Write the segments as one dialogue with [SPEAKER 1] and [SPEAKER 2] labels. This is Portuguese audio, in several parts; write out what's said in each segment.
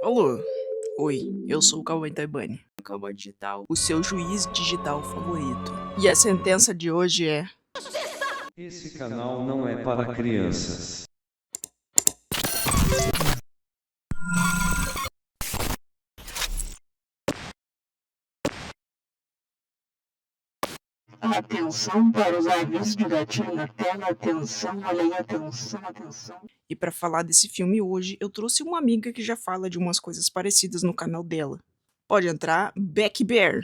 [SPEAKER 1] Alô? Oi, eu sou o Cauã Itaibani, Cauã Digital, o seu juiz digital favorito. E a sentença de hoje é:
[SPEAKER 2] Esse canal não é para crianças.
[SPEAKER 3] Atenção para os avisos de gatilho na tela, atenção, olha aí, atenção, atenção.
[SPEAKER 1] E pra falar desse filme hoje, eu trouxe uma amiga que já fala de umas coisas parecidas no canal dela. Pode entrar, Becky Bear.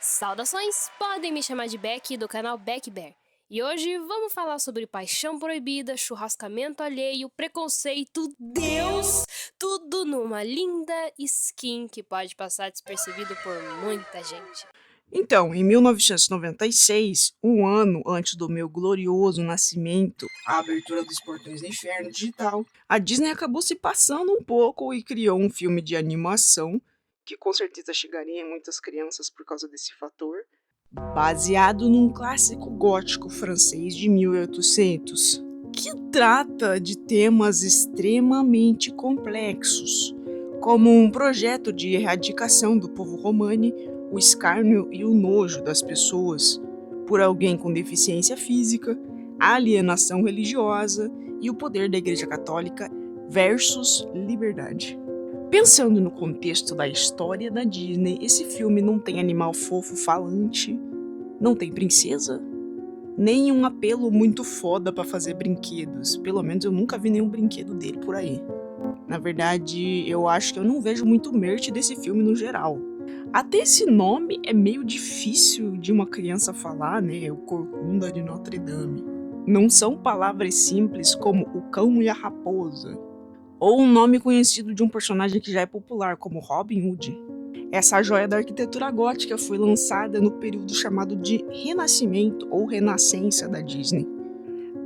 [SPEAKER 4] Saudações! Podem me chamar de Beck do canal Beck Bear. E hoje vamos falar sobre paixão proibida, churrascamento alheio, preconceito, Deus, tudo numa linda skin que pode passar despercebido por muita gente.
[SPEAKER 1] Então, em 1996, um ano antes do meu glorioso nascimento, a abertura dos Portões do Inferno digital, a Disney acabou se passando um pouco e criou um filme de animação, que com certeza chegaria em muitas crianças por causa desse fator, baseado num clássico gótico francês de 1800, que trata de temas extremamente complexos, como um projeto de erradicação do povo romani, o escárnio e o nojo das pessoas por alguém com deficiência física, a alienação religiosa e o poder da Igreja Católica versus liberdade. Pensando no contexto da história da Disney, esse filme não tem animal fofo falante, não tem princesa, nem um apelo muito foda pra fazer brinquedos. Pelo menos eu nunca vi nenhum brinquedo dele por aí. Na verdade, eu acho que eu não vejo muito merch desse filme no geral. Até esse nome é meio difícil de uma criança falar, né? O Corcunda de Notre Dame. Não são palavras simples como o cão e a raposa. Ou um nome conhecido de um personagem que já é popular, como Robin Hood. Essa joia da arquitetura gótica foi lançada no período chamado de Renascimento ou Renascença da Disney.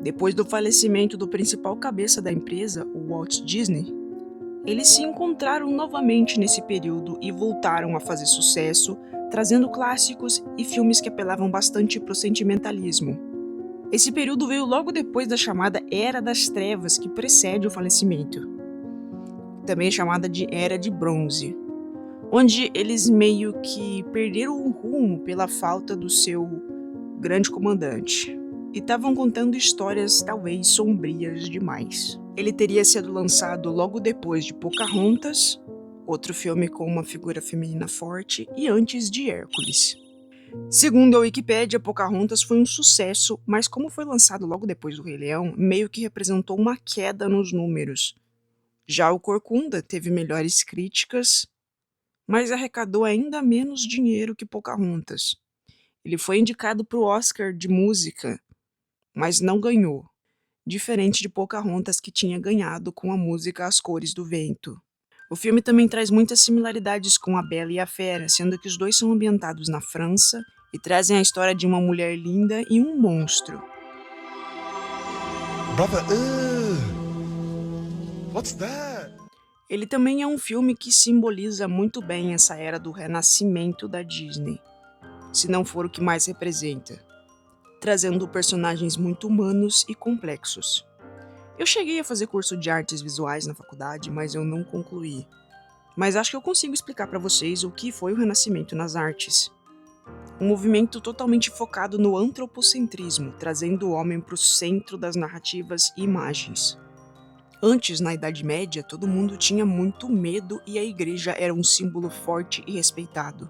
[SPEAKER 1] Depois do falecimento do principal cabeça da empresa, o Walt Disney, eles se encontraram novamente nesse período e voltaram a fazer sucesso, trazendo clássicos e filmes que apelavam bastante para o sentimentalismo. Esse período veio logo depois da chamada Era das Trevas, que precede o falecimento, também chamada de Era de Bronze, onde eles meio que perderam o rumo pela falta do seu grande comandante e estavam contando histórias talvez sombrias demais. Ele teria sido lançado logo depois de Pocahontas, outro filme com uma figura feminina forte, e antes de Hércules. Segundo a Wikipédia, Pocahontas foi um sucesso, mas como foi lançado logo depois do Rei Leão, meio que representou uma queda nos números. Já o Corcunda teve melhores críticas, mas arrecadou ainda menos dinheiro que Pocahontas. Ele foi indicado para o Oscar de música, mas não ganhou, diferente de Pocahontas, que tinha ganhado com a música As Cores do Vento. O filme também traz muitas similaridades com A Bela e a Fera, sendo que os dois são ambientados na França e trazem a história de uma mulher linda e um monstro.
[SPEAKER 5] Brother, what's that?
[SPEAKER 1] Ele também é um filme que simboliza muito bem essa era do renascimento da Disney, se não for o que mais representa, trazendo personagens muito humanos e complexos. Eu cheguei a fazer curso de artes visuais na faculdade, mas eu não concluí. Mas acho que eu consigo explicar para vocês o que foi o Renascimento nas artes. Um movimento totalmente focado no antropocentrismo, trazendo o homem para o centro das narrativas e imagens. Antes, na Idade Média, todo mundo tinha muito medo e a igreja era um símbolo forte e respeitado.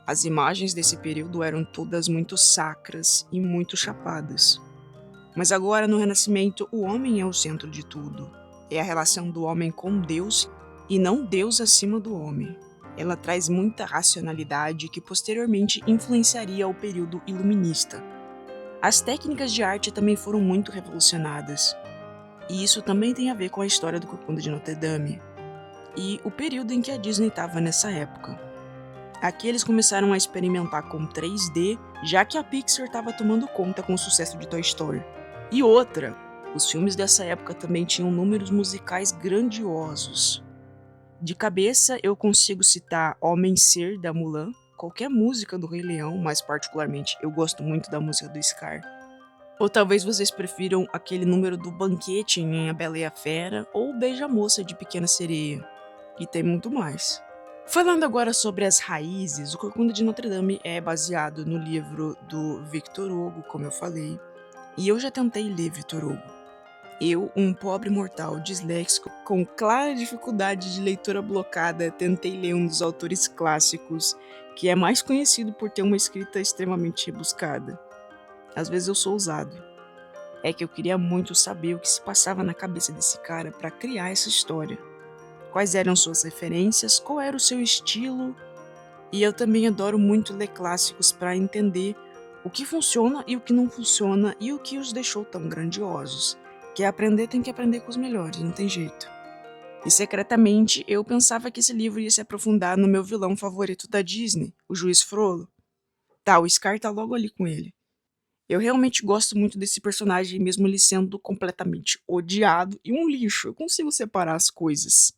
[SPEAKER 1] As imagens desse período eram todas muito sacras e muito chapadas. Mas agora, no Renascimento, o homem é o centro de tudo. É a relação do homem com Deus e não Deus acima do homem. Ela traz muita racionalidade que posteriormente influenciaria o período iluminista. As técnicas de arte também foram muito revolucionadas. E isso também tem a ver com a história do Corcunda de Notre Dame e o período em que a Disney estava nessa época. Aqui eles começaram a experimentar com 3D, já que a Pixar estava tomando conta com o sucesso de Toy Story. E outra, os filmes dessa época também tinham números musicais grandiosos. De cabeça eu consigo citar Homem Ser da Mulan, qualquer música do Rei Leão, mas particularmente eu gosto muito da música do Scar. Ou talvez vocês prefiram aquele número do banquete em A Bela e a Fera ou Beija-Moça de Pequena Sereia. E tem muito mais. Falando agora sobre as raízes, o Corcunda de Notre Dame é baseado no livro do Victor Hugo, como eu falei. E eu já tentei ler Victor Hugo. Eu, um pobre mortal disléxico com clara dificuldade de leitura blocada, tentei ler um dos autores clássicos, que é mais conhecido por ter uma escrita extremamente rebuscada. Às vezes eu sou ousado. É que eu queria muito saber o que se passava na cabeça desse cara para criar essa história. Quais eram suas referências, qual era o seu estilo. E eu também adoro muito ler clássicos para entender o que funciona e o que não funciona e o que os deixou tão grandiosos. Quer aprender, tem que aprender com os melhores, não tem jeito. E secretamente, eu pensava que esse livro ia se aprofundar no meu vilão favorito da Disney, o Juiz Frollo. Tá, o Scar tá logo ali com ele. Eu realmente gosto muito desse personagem, mesmo ele sendo completamente odiado e um lixo. Eu consigo separar as coisas.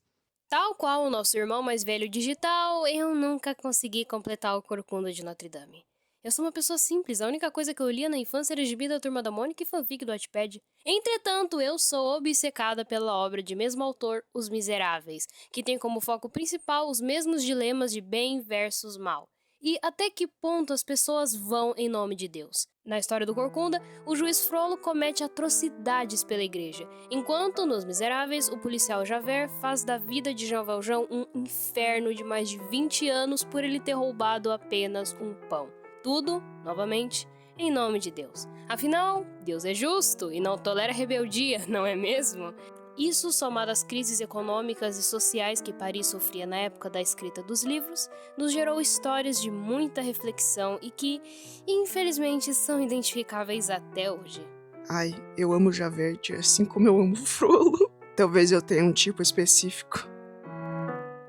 [SPEAKER 4] Tal qual o nosso irmão mais velho digital, eu nunca consegui completar o Corcunda de Notre Dame. Eu sou uma pessoa simples, a única coisa que eu lia na infância era gibi da Turma da Mônica e fanfic do Wattpad. Entretanto, eu sou obcecada pela obra de mesmo autor, Os Miseráveis, que tem como foco principal os mesmos dilemas de bem versus mal. E até que ponto as pessoas vão em nome de Deus. Na história do Corcunda, o juiz Frollo comete atrocidades pela igreja, enquanto nos Miseráveis, o policial Javert faz da vida de Jean Valjean um inferno de mais de 20 anos por ele ter roubado apenas um pão. Tudo, novamente, em nome de Deus. Afinal, Deus é justo e não tolera rebeldia, não é mesmo? Isso, somado às crises econômicas e sociais que Paris sofria na época da escrita dos livros, nos gerou histórias de muita reflexão e que, infelizmente, são identificáveis até hoje.
[SPEAKER 1] Ai, eu amo Javert, assim como eu amo Frollo. Talvez eu tenha um tipo específico.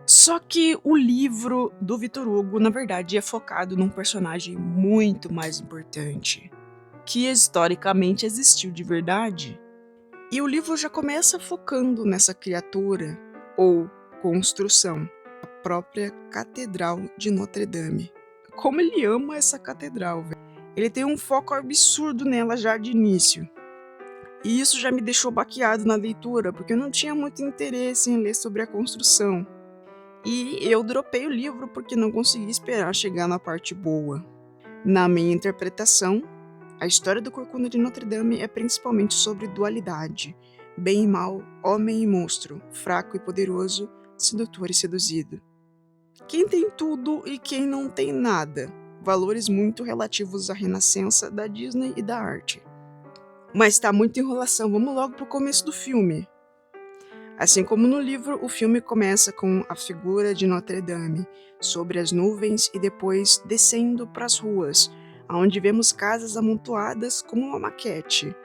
[SPEAKER 1] Só que o livro do Victor Hugo, na verdade, é focado num personagem muito mais importante, que historicamente existiu de verdade. E o livro já começa focando nessa criatura, ou construção, a própria Catedral de Notre Dame. Como ele ama essa catedral, velho. Ele tem um foco absurdo nela já de início. E isso já me deixou baqueado na leitura, porque eu não tinha muito interesse em ler sobre a construção. E eu dropei o livro porque não consegui esperar chegar na parte boa. Na minha interpretação, a história do Corcunda de Notre Dame é principalmente sobre dualidade, bem e mal, homem e monstro, fraco e poderoso, sedutor e seduzido. Quem tem tudo e quem não tem nada, valores muito relativos à renascença da Disney e da arte. Mas tá muita enrolação, vamos logo pro começo do filme. Assim como no livro, o filme começa com a figura de Notre Dame sobre as nuvens e depois descendo para as ruas, onde vemos casas amontoadas como uma maquete.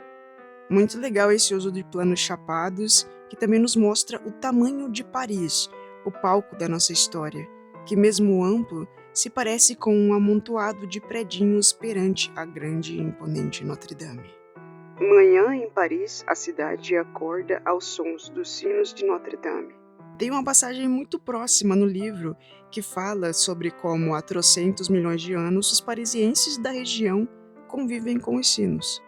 [SPEAKER 1] Muito legal esse uso de planos chapados, que também nos mostra o tamanho de Paris, o palco da nossa história, que mesmo amplo, se parece com um amontoado de predinhos perante a grande e imponente Notre Dame. Manhã em Paris, a cidade acorda aos sons dos sinos de Notre Dame. Tem uma passagem muito próxima no livro que fala sobre como há trocentos milhões de anos os parisienses da região convivem com os sinos.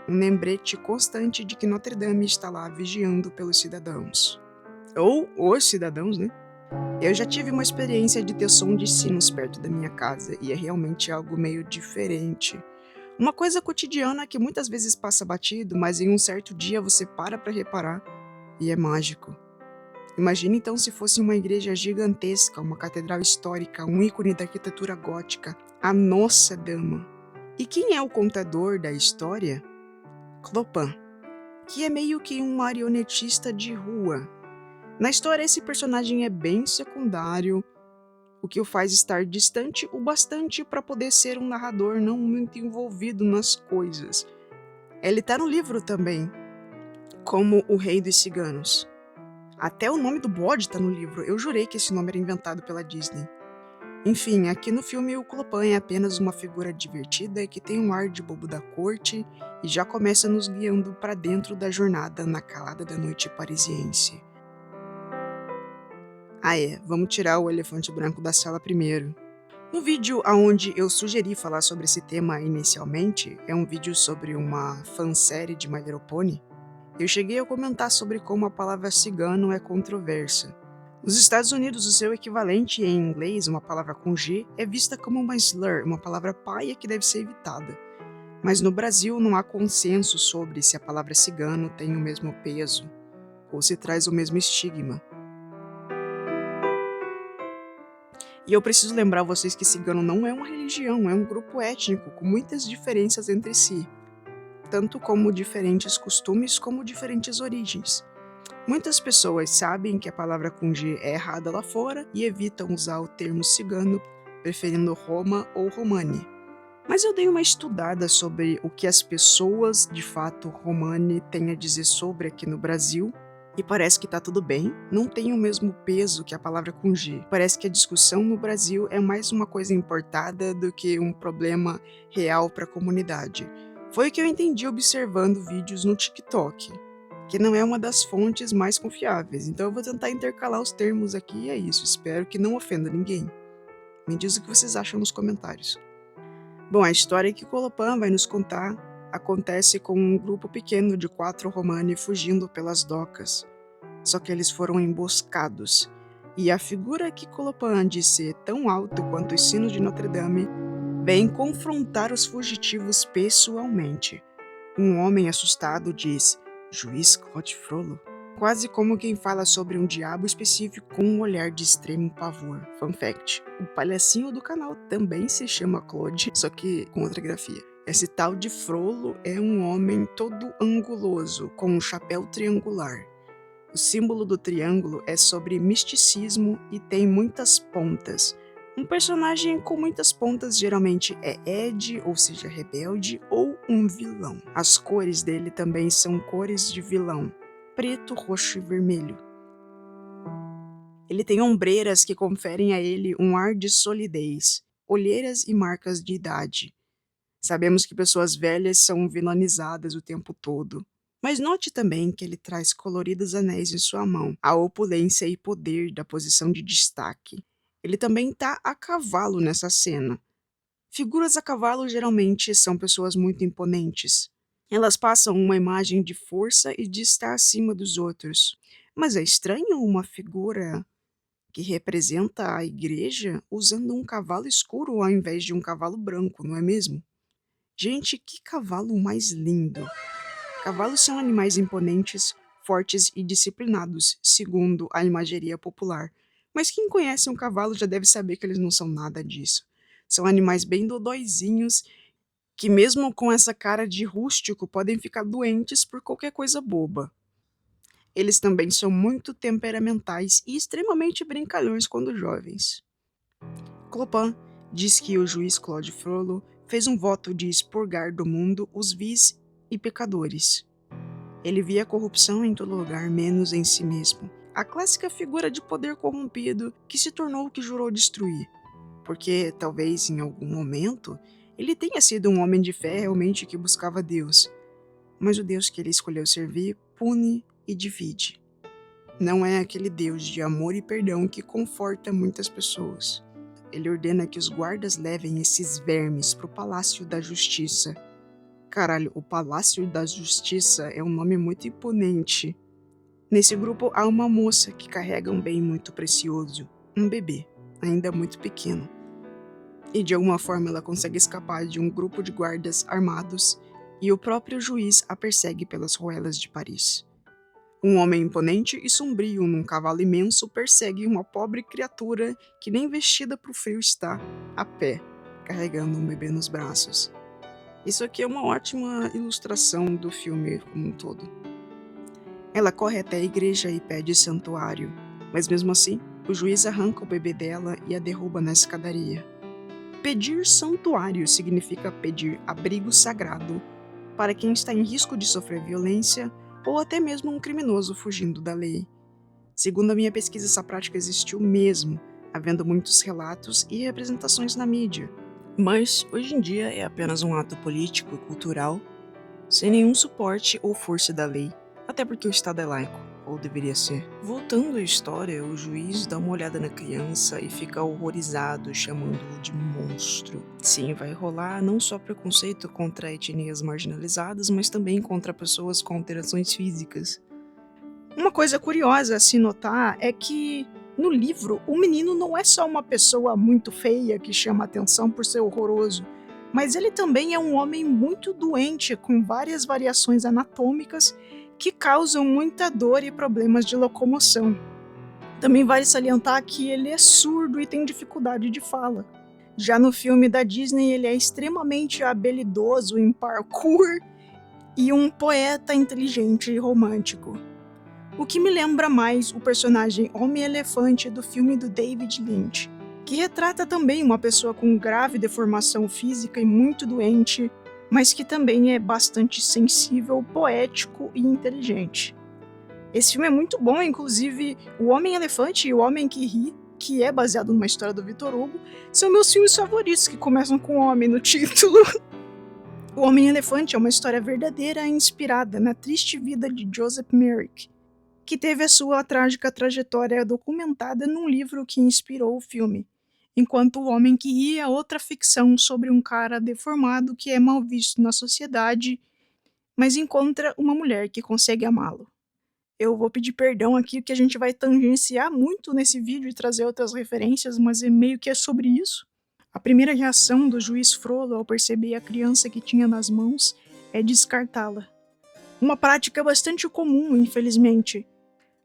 [SPEAKER 1] Um lembrete constante de que Notre Dame está lá vigiando pelos cidadãos. Ou os cidadãos, né? Eu já tive uma experiência de ter som de sinos perto da minha casa e é realmente algo meio diferente. Uma coisa cotidiana que muitas vezes passa batido, mas em um certo dia você para reparar e é mágico. Imagine então se fosse uma igreja gigantesca, uma catedral histórica, um ícone da arquitetura gótica, a Nossa Dama. E quem é o contador da história? Clopin, que é meio que um marionetista de rua. Na história esse personagem é bem secundário, o que o faz estar distante o bastante para poder ser um narrador não muito envolvido nas coisas. Ele tá no livro também, como o Rei dos Ciganos. Até o nome do bode tá no livro, eu jurei que esse nome era inventado pela Disney. Enfim, aqui no filme o Clopin é apenas uma figura divertida que tem um ar de bobo da corte e já começa nos guiando para dentro da jornada na calada da noite parisiense. Ah vamos tirar o elefante branco da sala primeiro. No vídeo onde eu sugeri falar sobre esse tema inicialmente, é um vídeo sobre uma fansérie de My Little Pony, eu cheguei a comentar sobre como a palavra cigano é controversa. Nos Estados Unidos, o seu equivalente em inglês, uma palavra com G, é vista como uma slur, uma palavra paia que deve ser evitada. Mas no Brasil não há consenso sobre se a palavra cigano tem o mesmo peso, ou se traz o mesmo estigma. E eu preciso lembrar vocês que cigano não é uma religião, é um grupo étnico com muitas diferenças entre si, tanto como diferentes costumes como diferentes origens. Muitas pessoas sabem que a palavra com G é errada lá fora e evitam usar o termo cigano, preferindo Roma ou Romani. Mas eu dei uma estudada sobre o que as pessoas, de fato, Romani têm a dizer sobre aqui no Brasil, e parece que tá tudo bem, não tem o mesmo peso que a palavra com G. Parece que a discussão no Brasil é mais uma coisa importada do que um problema real para a comunidade. Foi o que eu entendi observando vídeos no TikTok, que não é uma das fontes mais confiáveis, então eu vou tentar intercalar os termos aqui e é isso, espero que não ofenda ninguém. Me diz o que vocês acham nos comentários. Bom, a história que Colopan vai nos contar acontece com um grupo pequeno de 4 Romani fugindo pelas docas. Só que eles foram emboscados, e a figura que Colopan diz ser tão alto quanto os sinos de Notre Dame vem confrontar os fugitivos pessoalmente. Um homem assustado diz, Juiz Claude Frollo, quase como quem fala sobre um diabo específico com um olhar de extremo pavor. Fun fact, o palhacinho do canal também se chama Claude, só que com outra grafia. Esse tal de Frollo é um homem todo anguloso, com um chapéu triangular. O símbolo do triângulo é sobre misticismo e tem muitas pontas. Um personagem com muitas pontas geralmente é Ed, ou seja, rebelde, ou um vilão. As cores dele também são cores de vilão, preto, roxo e vermelho. Ele tem ombreiras que conferem a ele um ar de solidez, olheiras e marcas de idade. Sabemos que pessoas velhas são vilanizadas o tempo todo. Mas note também que ele traz coloridos anéis em sua mão, a opulência e poder da posição de destaque. Ele também está a cavalo nessa cena. Figuras a cavalo geralmente são pessoas muito imponentes. Elas passam uma imagem de força e de estar acima dos outros. Mas é estranho uma figura que representa a igreja usando um cavalo escuro ao invés de um cavalo branco, não é mesmo? Gente, que cavalo mais lindo! Cavalos são animais imponentes, fortes e disciplinados, segundo a imageria popular. Mas quem conhece um cavalo já deve saber que eles não são nada disso. São animais bem dodóizinhos, que mesmo com essa cara de rústico podem ficar doentes por qualquer coisa boba. Eles também são muito temperamentais e extremamente brincalhões quando jovens. Clopan diz que o juiz Claude Frollo fez um voto de expurgar do mundo os vis e pecadores. Ele via a corrupção em todo lugar, menos em si mesmo. A clássica figura de poder corrompido que se tornou o que jurou destruir. Porque, talvez, em algum momento, ele tenha sido um homem de fé realmente que buscava Deus. Mas o Deus que ele escolheu servir pune e divide. Não é aquele Deus de amor e perdão que conforta muitas pessoas. Ele ordena que os guardas levem esses vermes para o Palácio da Justiça. Caralho, o Palácio da Justiça é um nome muito imponente. Nesse grupo há uma moça que carrega um bem muito precioso, um bebê, ainda muito pequeno. E de alguma forma ela consegue escapar de um grupo de guardas armados e o próprio juiz a persegue pelas ruelas de Paris. Um homem imponente e sombrio num cavalo imenso persegue uma pobre criatura que nem vestida para o frio está, a pé, carregando um bebê nos braços. Isso aqui é uma ótima ilustração do filme como um todo. Ela corre até a igreja e pede santuário, mas mesmo assim, o juiz arranca o bebê dela e a derruba na escadaria. Pedir santuário significa pedir abrigo sagrado para quem está em risco de sofrer violência ou até mesmo um criminoso fugindo da lei. Segundo a minha pesquisa, essa prática existiu mesmo, havendo muitos relatos e representações na mídia. Mas, hoje em dia, é apenas um ato político e cultural, sem nenhum suporte ou força da lei, até porque o Estado é laico, ou ou deveria ser. Voltando à história, o juiz dá uma olhada na criança e fica horrorizado, chamando-o de monstro. Sim, vai rolar não só preconceito contra etnias marginalizadas, mas também contra pessoas com alterações físicas. Uma coisa curiosa a se notar é que, no livro, o menino não é só uma pessoa muito feia que chama atenção por ser horroroso, mas ele também é um homem muito doente, com várias variações anatômicas que causam muita dor e problemas de locomoção. Também vale salientar que ele é surdo e tem dificuldade de fala. Já no filme da Disney, ele é extremamente habilidoso em parkour e um poeta inteligente e romântico. O que me lembra mais o personagem Homem-Elefante do filme do David Lynch, que retrata também uma pessoa com grave deformação física e muito doente, mas que também é bastante sensível, poético e inteligente. Esse filme é muito bom, inclusive O Homem-Elefante e O Homem que Ri, que é baseado numa história do Victor Hugo, são meus filmes favoritos, que começam com homem no título. O Homem-Elefante é uma história verdadeira inspirada na triste vida de Joseph Merrick, que teve a sua trágica trajetória documentada num livro que inspirou o filme, enquanto O Homem que Ri é outra ficção sobre um cara deformado que é mal visto na sociedade, mas encontra uma mulher que consegue amá-lo. Eu vou pedir perdão aqui, que a gente vai tangenciar muito nesse vídeo e trazer outras referências, mas meio que é sobre isso. A primeira reação do juiz Frollo ao perceber a criança que tinha nas mãos é descartá-la. Uma prática bastante comum, infelizmente.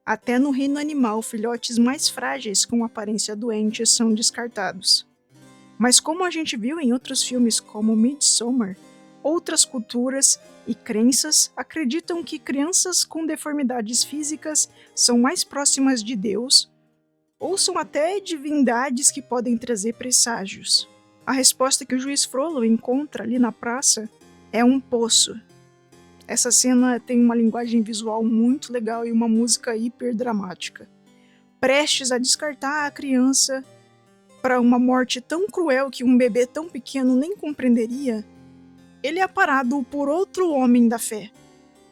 [SPEAKER 1] Até no reino animal, filhotes mais frágeis com aparência doente são descartados. Mas como a gente viu em outros filmes como Midsommar, outras culturas e crenças acreditam que crianças com deformidades físicas são mais próximas de Deus, ou são até divindades que podem trazer presságios. A resposta que o juiz Frollo encontra ali na praça é um poço. Essa cena tem uma linguagem visual muito legal e uma música hiper dramática. Prestes a descartar a criança para uma morte tão cruel que um bebê tão pequeno nem compreenderia, ele é parado por outro homem da fé,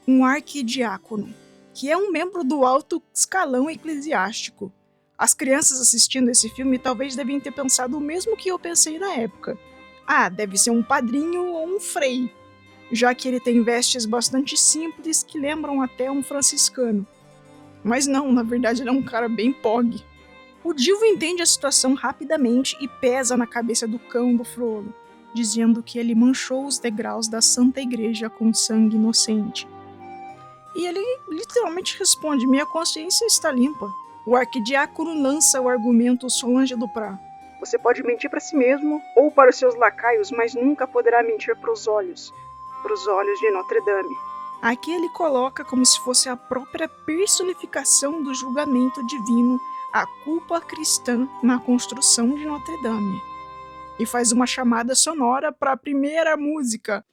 [SPEAKER 1] um arquidiácono, que é um membro do alto escalão eclesiástico. As crianças assistindo esse filme talvez devem ter pensado o mesmo que eu pensei na época. Ah, deve ser um padrinho ou um frei, já que ele tem vestes bastante simples que lembram até um franciscano. Mas não, na verdade ele é um cara bem pog. O Divo entende a situação rapidamente e pesa na cabeça do cão do Frollo, dizendo que ele manchou os degraus da Santa Igreja com sangue inocente. E ele literalmente responde: minha consciência está limpa. O arquidiácono lança o argumento Solange Duprat. Você pode mentir para si mesmo ou para os seus lacaios, mas nunca poderá mentir para os olhos de Notre Dame. Aqui ele coloca como se fosse a própria personificação do julgamento divino, a culpa cristã na construção de Notre Dame. E faz uma chamada sonora para a primeira música.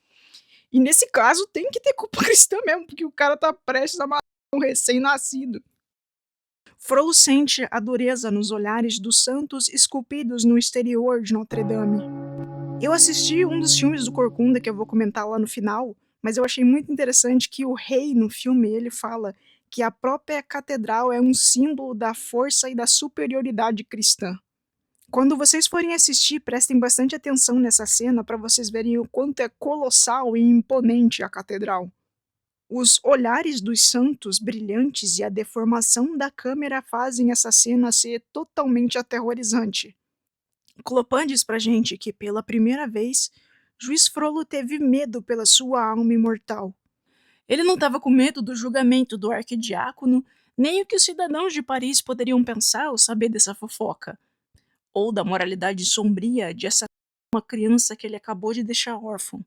[SPEAKER 1] E nesse caso tem que ter culpa cristã mesmo, porque o cara tá prestes a matar um recém-nascido. Frollo sente a dureza nos olhares dos santos esculpidos no exterior de Notre Dame. Eu assisti um dos filmes do Corcunda, que eu vou comentar lá no final, mas eu achei muito interessante que o rei no filme, ele fala que a própria catedral é um símbolo da força e da superioridade cristã. Quando vocês forem assistir, prestem bastante atenção nessa cena para vocês verem o quanto é colossal e imponente a catedral. Os olhares dos santos brilhantes e a deformação da câmera fazem essa cena ser totalmente aterrorizante. Clopan diz pra gente que, pela primeira vez, Juiz Frollo teve medo pela sua alma imortal. Ele não estava com medo do julgamento do arquidiácono, nem o que os cidadãos de Paris poderiam pensar ao saber dessa fofoca, ou da moralidade sombria de assassinar uma criança que ele acabou de deixar órfã.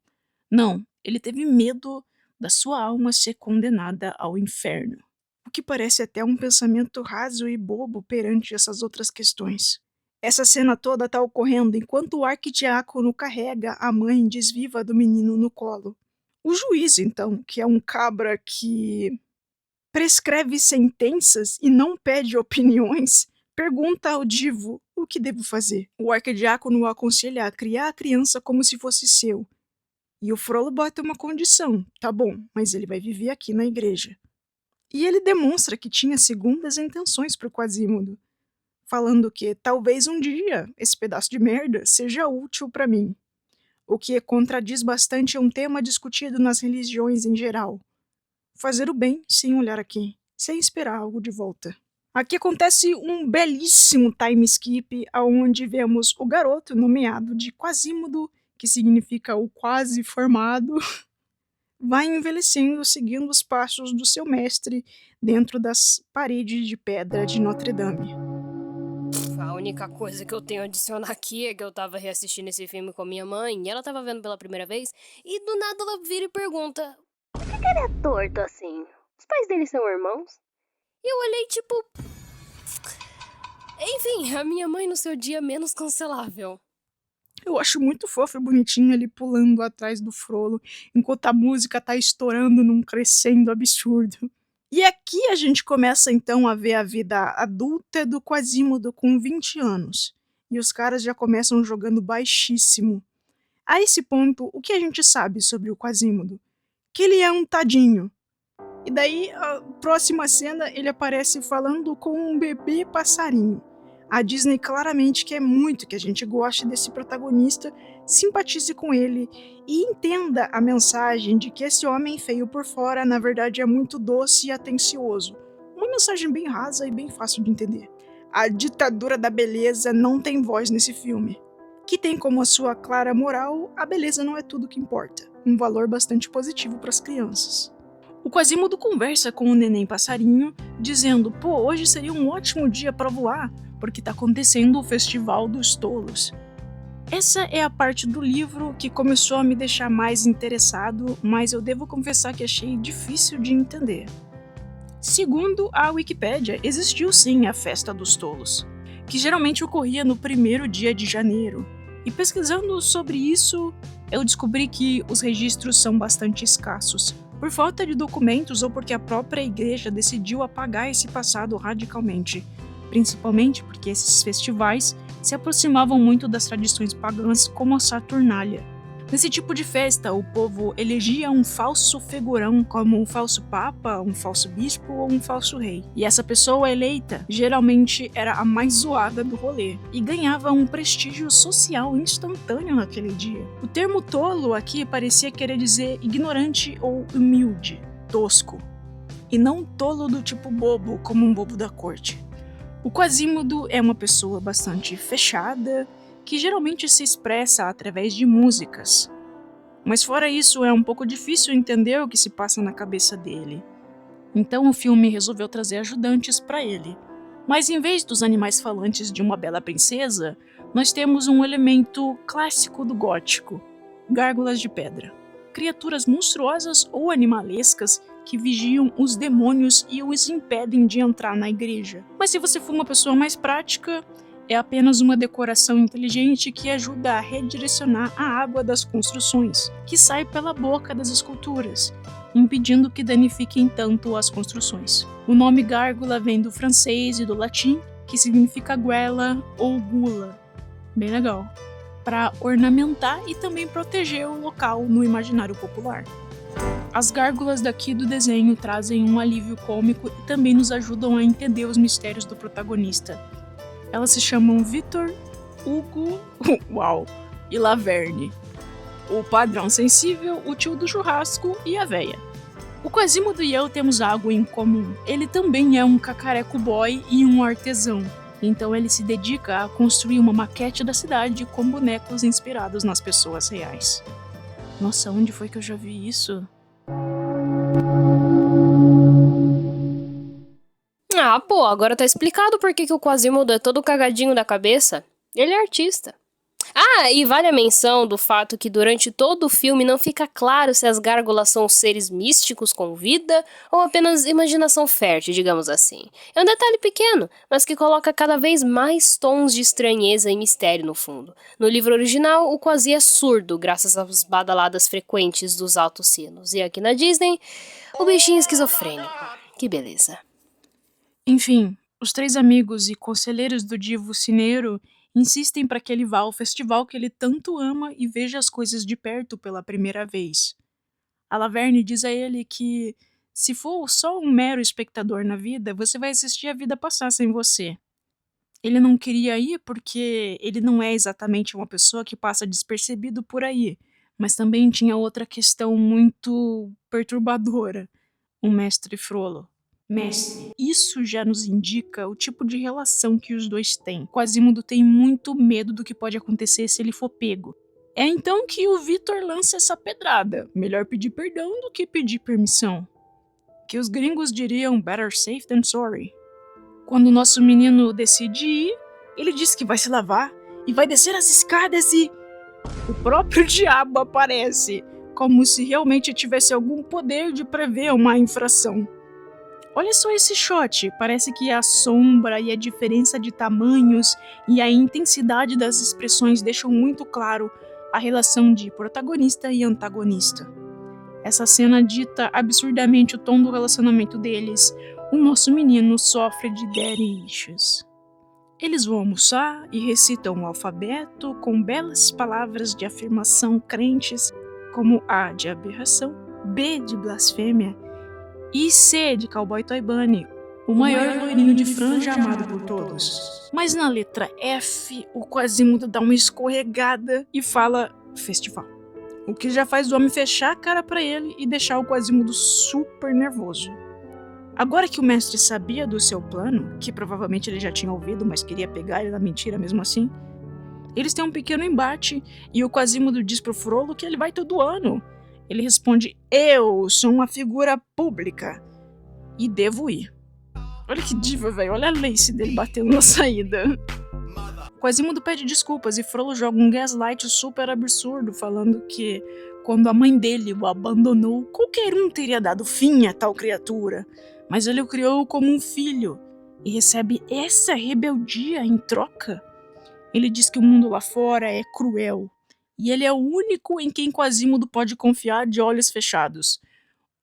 [SPEAKER 1] Não, ele teve medo da sua alma ser condenada ao inferno. O que parece até um pensamento raso e bobo perante essas outras questões. Essa cena toda está ocorrendo enquanto o arquidiácono carrega a mãe desviva do menino no colo. O juiz, então, que é um cabra que prescreve sentenças e não pede opiniões, pergunta ao divo o que devo fazer. O arquidiácono o aconselha a criar a criança como se fosse seu. E o Frollo bota uma condição: tá bom, mas ele vai viver aqui na igreja. E ele demonstra que tinha segundas intenções pro Quasimodo, falando que talvez um dia esse pedaço de merda seja útil para mim. O que contradiz bastante um tema discutido nas religiões em geral. Fazer o bem sem olhar aqui, sem esperar algo de volta. Aqui acontece um belíssimo time skip, onde vemos o garoto nomeado de Quasimodo, que significa o quase formado, vai envelhecendo seguindo os passos do seu mestre dentro das paredes de pedra de Notre Dame.
[SPEAKER 4] A única coisa que eu tenho a adicionar aqui é que eu tava reassistindo esse filme com a minha mãe e ela tava vendo pela primeira vez e do nada ela vira e pergunta: por que ele é torto assim? Os pais dele são irmãos? E eu olhei tipo... Enfim, a minha mãe no seu dia menos cancelável.
[SPEAKER 1] Eu acho muito fofo e bonitinho ele pulando atrás do Frollo, enquanto a música tá estourando num crescendo absurdo. E aqui a gente começa então a ver a vida adulta do Quasimodo com 20 anos. E os caras já começam jogando baixíssimo. A esse ponto, o que a gente sabe sobre o Quasimodo? Que ele é um tadinho. E daí, a próxima cena, ele aparece falando com um bebê passarinho. A Disney claramente quer muito que a gente goste desse protagonista, simpatize com ele e entenda a mensagem de que esse homem feio por fora, na verdade, é muito doce e atencioso. Uma mensagem bem rasa e bem fácil de entender. A ditadura da beleza não tem voz nesse filme, que tem como a sua clara moral, a beleza não é tudo que importa, um valor bastante positivo para as crianças. O Quasimodo conversa com o neném passarinho, dizendo: pô, hoje seria um ótimo dia para voar, porque tá acontecendo o Festival dos Tolos. Essa é a parte do livro que começou a me deixar mais interessado, mas eu devo confessar que achei difícil de entender. Segundo a Wikipédia, existiu sim a Festa dos Tolos, que geralmente ocorria no primeiro dia de janeiro. E pesquisando sobre isso, eu descobri que os registros são bastante escassos, por falta de documentos ou porque a própria igreja decidiu apagar esse passado radicalmente, principalmente porque esses festivais se aproximavam muito das tradições pagãs como a Saturnália. Nesse tipo de festa, o povo elegia um falso figurão como um falso papa, um falso bispo ou um falso rei. E essa pessoa eleita geralmente era a mais zoada do rolê e ganhava um prestígio social instantâneo naquele dia. O termo tolo aqui parecia querer dizer ignorante ou humilde, tosco, e não tolo do tipo bobo, como um bobo da corte. O Quasimodo é uma pessoa bastante fechada, que geralmente se expressa através de músicas. Mas fora isso, é um pouco difícil entender o que se passa na cabeça dele. Então o filme resolveu trazer ajudantes para ele. Mas em vez dos animais falantes de uma bela princesa, nós temos um elemento clássico do gótico: gárgulas de pedra. Criaturas monstruosas ou animalescas que vigiam os demônios e os impedem de entrar na igreja. Mas se você for uma pessoa mais prática, é apenas uma decoração inteligente que ajuda a redirecionar a água das construções, que sai pela boca das esculturas, impedindo que danifiquem tanto as construções. O nome gárgula vem do francês e do latim, que significa guela ou gula. Bem legal. Para ornamentar e também proteger o local no imaginário popular. As gárgulas daqui do desenho trazem um alívio cômico e também nos ajudam a entender os mistérios do protagonista. Elas se chamam Vitor, Hugo, e Laverne. O padrão sensível, o tio do churrasco e a véia. O Quasimodo e eu temos algo em comum. Ele também é um cacareco boy e um artesão. Então ele se dedica a construir uma maquete da cidade com bonecos inspirados nas pessoas reais. Nossa, onde foi que eu já vi isso?
[SPEAKER 4] Ah, pô, agora tá explicado por que o Quasimodo é todo cagadinho da cabeça. Ele é artista. Ah, e vale a menção do fato que durante todo o filme não fica claro se as gárgulas são seres místicos com vida ou apenas imaginação fértil, digamos assim. É um detalhe pequeno, mas que coloca cada vez mais tons de estranheza e mistério no fundo. No livro original, o Quasi é surdo, graças às badaladas frequentes dos altos sinos. E aqui na Disney, o bichinho esquizofrênico. Que beleza.
[SPEAKER 1] Enfim, os três amigos e conselheiros do divo Cineiro insistem para que ele vá ao festival que ele tanto ama e veja as coisas de perto pela primeira vez. A Laverne diz a ele que Se for só um mero espectador na vida, você vai assistir a vida passar sem você. Ele não queria ir porque ele não é exatamente uma pessoa que passa despercebido por aí, mas também tinha outra questão muito perturbadora: o mestre Frollo. Mestre, isso já nos indica o tipo de relação que os dois têm. Quasimodo tem muito medo do que pode acontecer se ele for pego. É então que o Vitor lança essa pedrada: melhor pedir perdão do que pedir permissão. Que os gringos diriam better safe than sorry. Quando o nosso menino decide ir, ele diz que vai se lavar e vai descer as escadas e o próprio diabo aparece, como se realmente tivesse algum poder de prever uma infração. Olha só esse shot, parece que a sombra e a diferença de tamanhos e a intensidade das expressões deixam muito claro a relação de protagonista e antagonista. Essa cena dita absurdamente o tom do relacionamento deles. O nosso menino sofre de daddy issues. Eles vão almoçar e recitam o alfabeto com belas palavras de afirmação crentes, como A de aberração, B de blasfêmia e C de cowboy toy bunny, o maior loirinho de franja amado por todos. Mas na letra F, o Quasimodo dá uma escorregada e fala festival. O que já faz o homem fechar a cara pra ele e deixar o Quasimodo super nervoso. Agora que o mestre sabia do seu plano, que provavelmente ele já tinha ouvido, mas queria pegar ele na mentira mesmo assim, eles têm um pequeno embate e o Quasimodo diz pro Frollo que ele vai todo ano. Ele responde: eu sou uma figura pública e devo ir. Olha que diva, velho. Olha a lace dele batendo na saída. Quasimodo pede desculpas e Frollo joga um gaslight super absurdo, falando que quando a mãe dele o abandonou, qualquer um teria dado fim a tal criatura, mas ele o criou como um filho e recebe essa rebeldia em troca. Ele diz que o mundo lá fora é cruel e ele é o único em quem Quasimodo pode confiar de olhos fechados.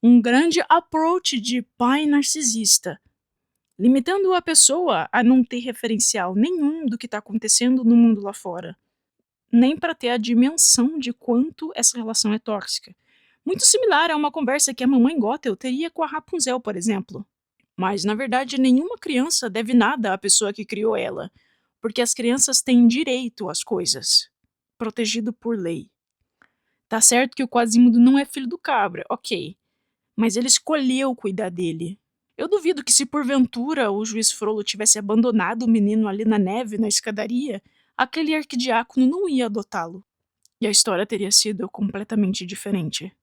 [SPEAKER 1] Um grande approach de pai narcisista, limitando a pessoa a não ter referencial nenhum do que está acontecendo no mundo lá fora, nem para ter a dimensão de quanto essa relação é tóxica. Muito similar a uma conversa que a mamãe Gothel teria com a Rapunzel, por exemplo. Mas, na verdade, nenhuma criança deve nada à pessoa que criou ela, porque as crianças têm direito às coisas, protegido por lei. Tá certo que o Quasimodo não é filho do cabra, ok, mas ele escolheu cuidar dele. Eu duvido que se porventura o juiz Frollo tivesse abandonado o menino ali na neve, na escadaria, aquele arquidiácono não ia adotá-lo. E a história teria sido completamente diferente.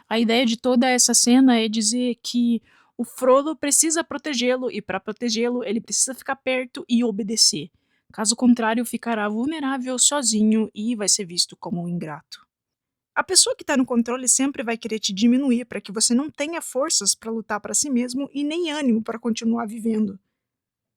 [SPEAKER 1] A ideia de toda essa cena é dizer que o Frollo precisa protegê-lo e para protegê-lo ele precisa ficar perto e obedecer. Caso contrário, ficará vulnerável sozinho e vai ser visto como um ingrato. A pessoa que está no controle sempre vai querer te diminuir para que você não tenha forças para lutar para si mesmo e nem ânimo para continuar vivendo.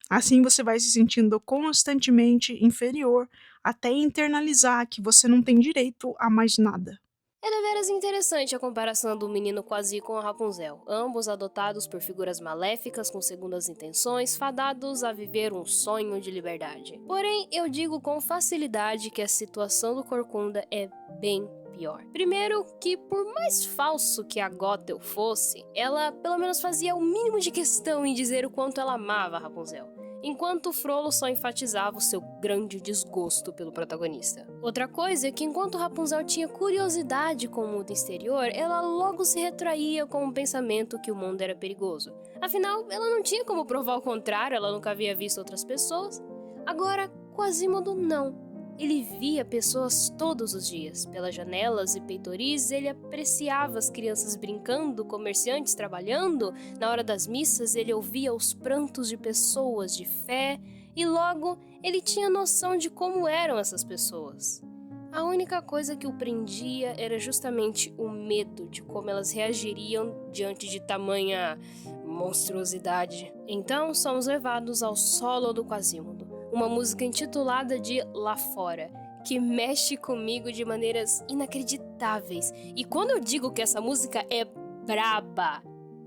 [SPEAKER 1] Assim você vai se sentindo constantemente inferior até internalizar que você não tem direito a mais nada.
[SPEAKER 4] É deveras interessante a comparação do menino Quasi com a Rapunzel, ambos adotados por figuras maléficas com segundas intenções, fadados a viver um sonho de liberdade. Porém, eu digo com facilidade que a situação do Corcunda é bem pior. Primeiro, que por mais falso que a Gothel fosse, ela pelo menos fazia o mínimo de questão em dizer o quanto ela amava a Rapunzel, enquanto Frollo só enfatizava o seu grande desgosto pelo protagonista. Outra coisa é que enquanto Rapunzel tinha curiosidade com o mundo exterior, ela logo se retraía com o pensamento que o mundo era perigoso. Afinal, ela não tinha como provar o contrário, ela nunca havia visto outras pessoas. Agora, Quasimodo não. Ele via pessoas todos os dias. Pelas janelas e peitoris, ele apreciava as crianças brincando, comerciantes trabalhando. Na hora das missas, ele ouvia os prantos de pessoas de fé e logo ele tinha noção de como eram essas pessoas. A única coisa que o prendia era justamente o medo de como elas reagiriam diante de tamanha monstruosidade. Então, somos levados ao solo do Quasimodo, uma música intitulada de Lá Fora, que mexe comigo de maneiras inacreditáveis. E quando eu digo que essa música é braba,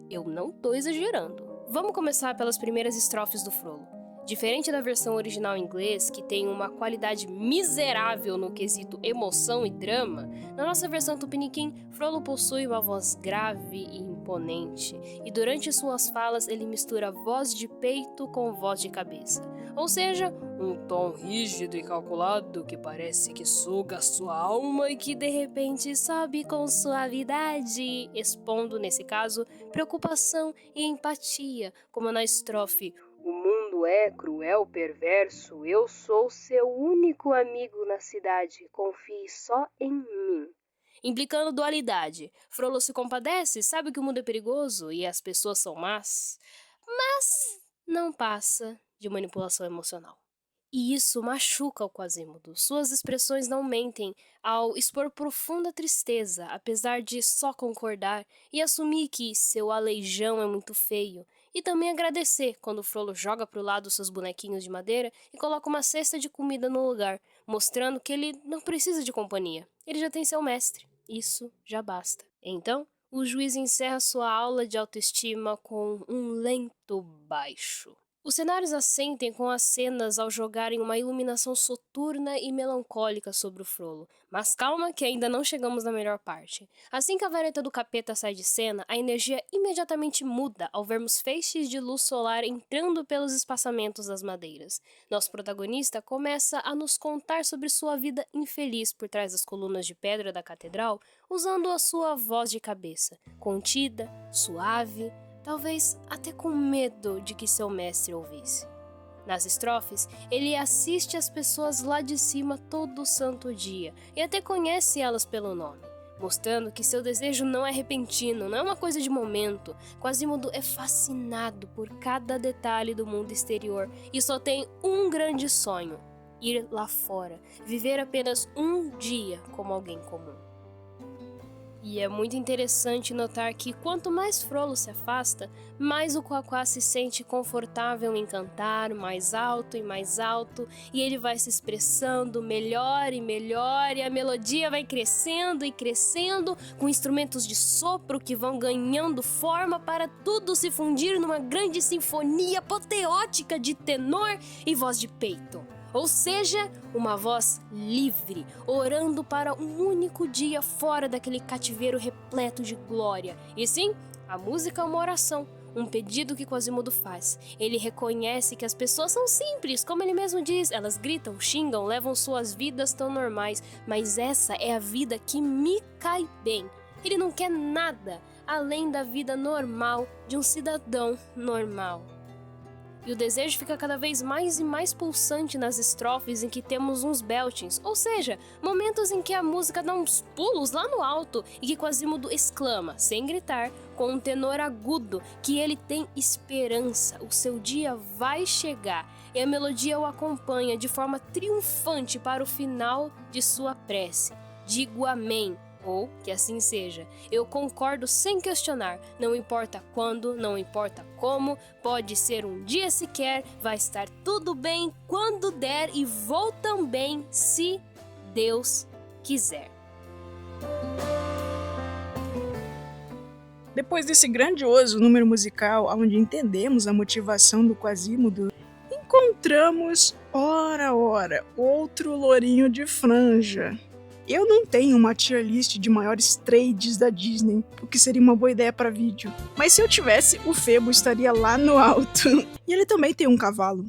[SPEAKER 4] eu não tô exagerando. Vamos começar pelas primeiras estrofes do Frollo. Diferente da versão original em inglês, que tem uma qualidade miserável no quesito emoção e drama, na nossa versão tupiniquim, Frollo possui uma voz grave e imponente, e durante suas falas ele mistura voz de peito com voz de cabeça. Ou seja, um tom rígido e calculado que parece que suga sua alma e que de repente sobe com suavidade, expondo, nesse caso, preocupação e empatia, como na estrofe: "O mundo é cruel, perverso, eu sou seu único amigo na cidade, confie só em mim." Implicando dualidade. Frollo se compadece, sabe que o mundo é perigoso e as pessoas são más, mas não passa de manipulação emocional. E isso machuca o Quasimodo. Suas expressões não mentem ao expor profunda tristeza, apesar de só concordar e assumir que seu aleijão é muito feio. E também agradecer quando Frollo joga pro lado seus bonequinhos de madeira e coloca uma cesta de comida no lugar, mostrando que ele não precisa de companhia. Ele já tem seu mestre. Isso já basta. Então, o juiz encerra sua aula de autoestima com um lento baixo. Os cenários assentem com as cenas ao jogarem uma iluminação soturna e melancólica sobre o Frollo. Mas calma que ainda não chegamos na melhor parte. Assim que a vareta do capeta sai de cena, a energia imediatamente muda ao vermos feixes de luz solar entrando pelos espaçamentos das madeiras. Nosso protagonista começa a nos contar sobre sua vida infeliz por trás das colunas de pedra da catedral, usando a sua voz de cabeça, contida, suave, talvez até com medo de que seu mestre ouvisse. Nas estrofes, ele assiste as pessoas lá de cima todo santo dia e até conhece elas pelo nome, mostrando que seu desejo não é repentino, não é uma coisa de momento. Quasimodo é fascinado por cada detalhe do mundo exterior e só tem um grande sonho: ir lá fora, viver apenas um dia como alguém comum. E é muito interessante notar que quanto mais Frollo se afasta, mais o Quaquá se sente confortável em cantar mais alto, e ele vai se expressando melhor e melhor, e a melodia vai crescendo e crescendo, com instrumentos de sopro que vão ganhando forma para tudo se fundir numa grande sinfonia apoteótica de tenor e voz de peito. Ou seja, uma voz livre, orando para um único dia fora daquele cativeiro repleto de glória. E sim, a música é uma oração, um pedido que Quasimodo faz. Ele reconhece que as pessoas são simples, como ele mesmo diz. Elas gritam, xingam, levam suas vidas tão normais, mas essa é a vida que me cai bem. Ele não quer nada além da vida normal de um cidadão normal. E o desejo fica cada vez mais e mais pulsante nas estrofes em que temos uns beltings, ou seja, momentos em que a música dá uns pulos lá no alto e que Quasimodo exclama, sem gritar, com um tenor agudo, que ele tem esperança, o seu dia vai chegar, e a melodia o acompanha de forma triunfante para o final de sua prece. Digo amém. Ou que assim seja. Eu concordo sem questionar. Não importa quando, não importa como, pode ser um dia sequer, vai estar tudo bem quando der e vou também se Deus quiser.
[SPEAKER 1] Depois desse grandioso número musical, onde entendemos a motivação do Quasimodo, encontramos, ora, outro lourinho de franja. Eu não tenho uma tier list de maiores trades da Disney, o que seria uma boa ideia para vídeo. Mas se eu tivesse, o Febo estaria lá no alto. E ele também tem um cavalo,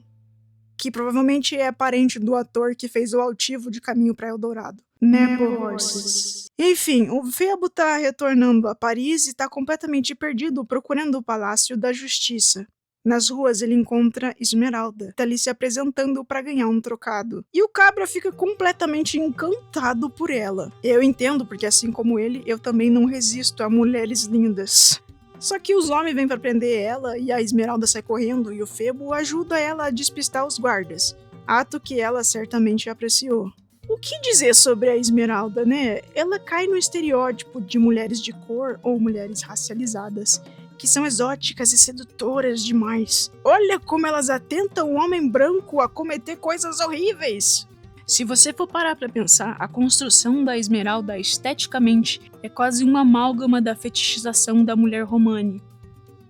[SPEAKER 1] que provavelmente é parente do ator que fez o altivo de Caminho para Eldorado. Nepo Horses. Enfim, o Febo tá retornando a Paris e tá completamente perdido procurando o Palácio da Justiça. Nas ruas ele encontra Esmeralda, tá ali se apresentando para ganhar um trocado. E o cabra fica completamente encantado por ela. Eu entendo, porque assim como ele, eu também não resisto a mulheres lindas. Só que os homens vêm para prender ela e a Esmeralda sai correndo e o Febo ajuda ela a despistar os guardas. Ato que ela certamente apreciou. O que dizer sobre a Esmeralda, né? Ela cai no estereótipo de mulheres de cor ou mulheres racializadas, que são exóticas e sedutoras demais. Olha como elas atentam o homem branco a cometer coisas horríveis. Se você for parar pra pensar, a construção da Esmeralda esteticamente é quase uma amálgama da fetichização da mulher romani.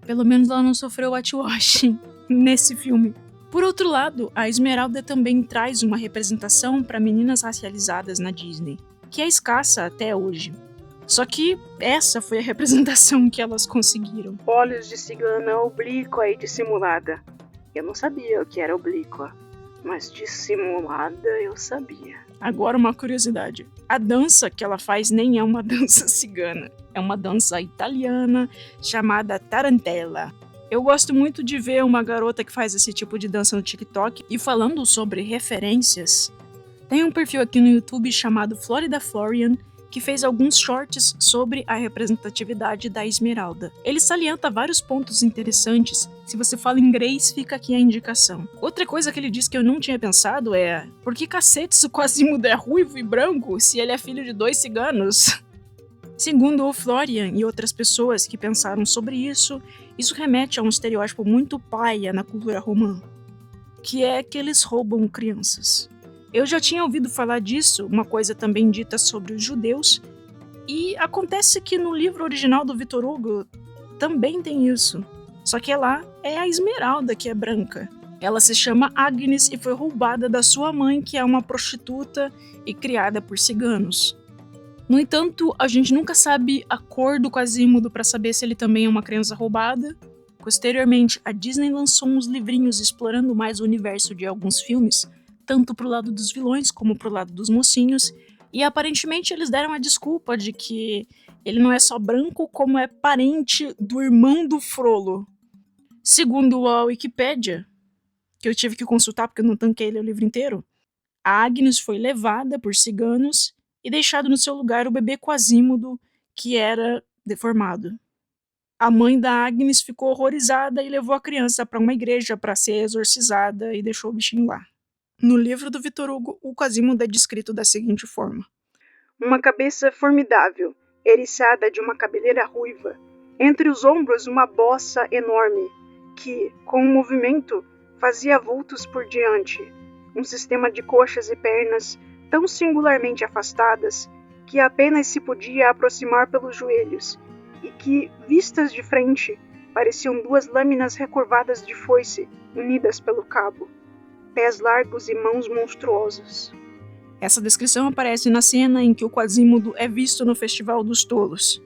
[SPEAKER 1] Pelo menos ela não sofreu whitewashing nesse filme. Por outro lado, a Esmeralda também traz uma representação para meninas racializadas na Disney, que é escassa até hoje. Só que essa foi a representação que elas conseguiram. Olhos de cigana oblíqua e dissimulada. Eu não sabia o que era oblíqua, mas dissimulada eu sabia. Agora uma curiosidade. A dança que ela faz nem é uma dança cigana. É uma dança italiana chamada tarantella. Eu gosto muito de ver uma garota que faz esse tipo de dança no TikTok. E falando sobre referências, tem um perfil aqui no YouTube chamado Florida Florian, que fez alguns shorts sobre a representatividade da Esmeralda. Ele salienta vários pontos interessantes. Se você fala inglês, fica aqui a indicação. Outra coisa que ele diz que eu não tinha pensado é: por que cacetes o Quasimodo é ruivo e branco se ele é filho de 2 ciganos? Segundo o Florian e outras pessoas que pensaram sobre isso remete a um estereótipo muito paia na cultura romã, que é que eles roubam crianças. Eu já tinha ouvido falar disso, uma coisa também dita sobre os judeus, e acontece que no livro original do Victor Hugo também tem isso. Só que lá é a Esmeralda que é branca. Ela se chama Agnes e foi roubada da sua mãe, que é uma prostituta e criada por ciganos. No entanto, a gente nunca sabe a cor do Quasimodo para saber se ele também é uma criança roubada. Posteriormente, a Disney lançou uns livrinhos explorando mais o universo de alguns filmes, tanto pro lado dos vilões como pro lado dos mocinhos, e aparentemente eles deram a desculpa de que ele não é só branco, como é parente do irmão do Frollo. Segundo a Wikipédia, que eu tive que consultar porque eu não tanquei ler o livro inteiro, a Agnes foi levada por ciganos e deixado no seu lugar o bebê Quasimodo, que era deformado. A mãe da Agnes ficou horrorizada e levou a criança para uma igreja para ser exorcizada e deixou o bichinho lá. No livro do Victor Hugo, o Quasimodo é descrito da seguinte forma: uma cabeça formidável, eriçada de uma cabeleira ruiva, entre os ombros uma bossa enorme, que, com o movimento, fazia vultos por diante, um sistema de coxas e pernas tão singularmente afastadas que apenas se podia aproximar pelos joelhos, e que, vistas de frente, pareciam 2 lâminas recurvadas de foice, unidas pelo cabo. Pés largos e mãos monstruosos. Essa descrição aparece na cena em que o Quasimodo é visto no Festival dos Tolos.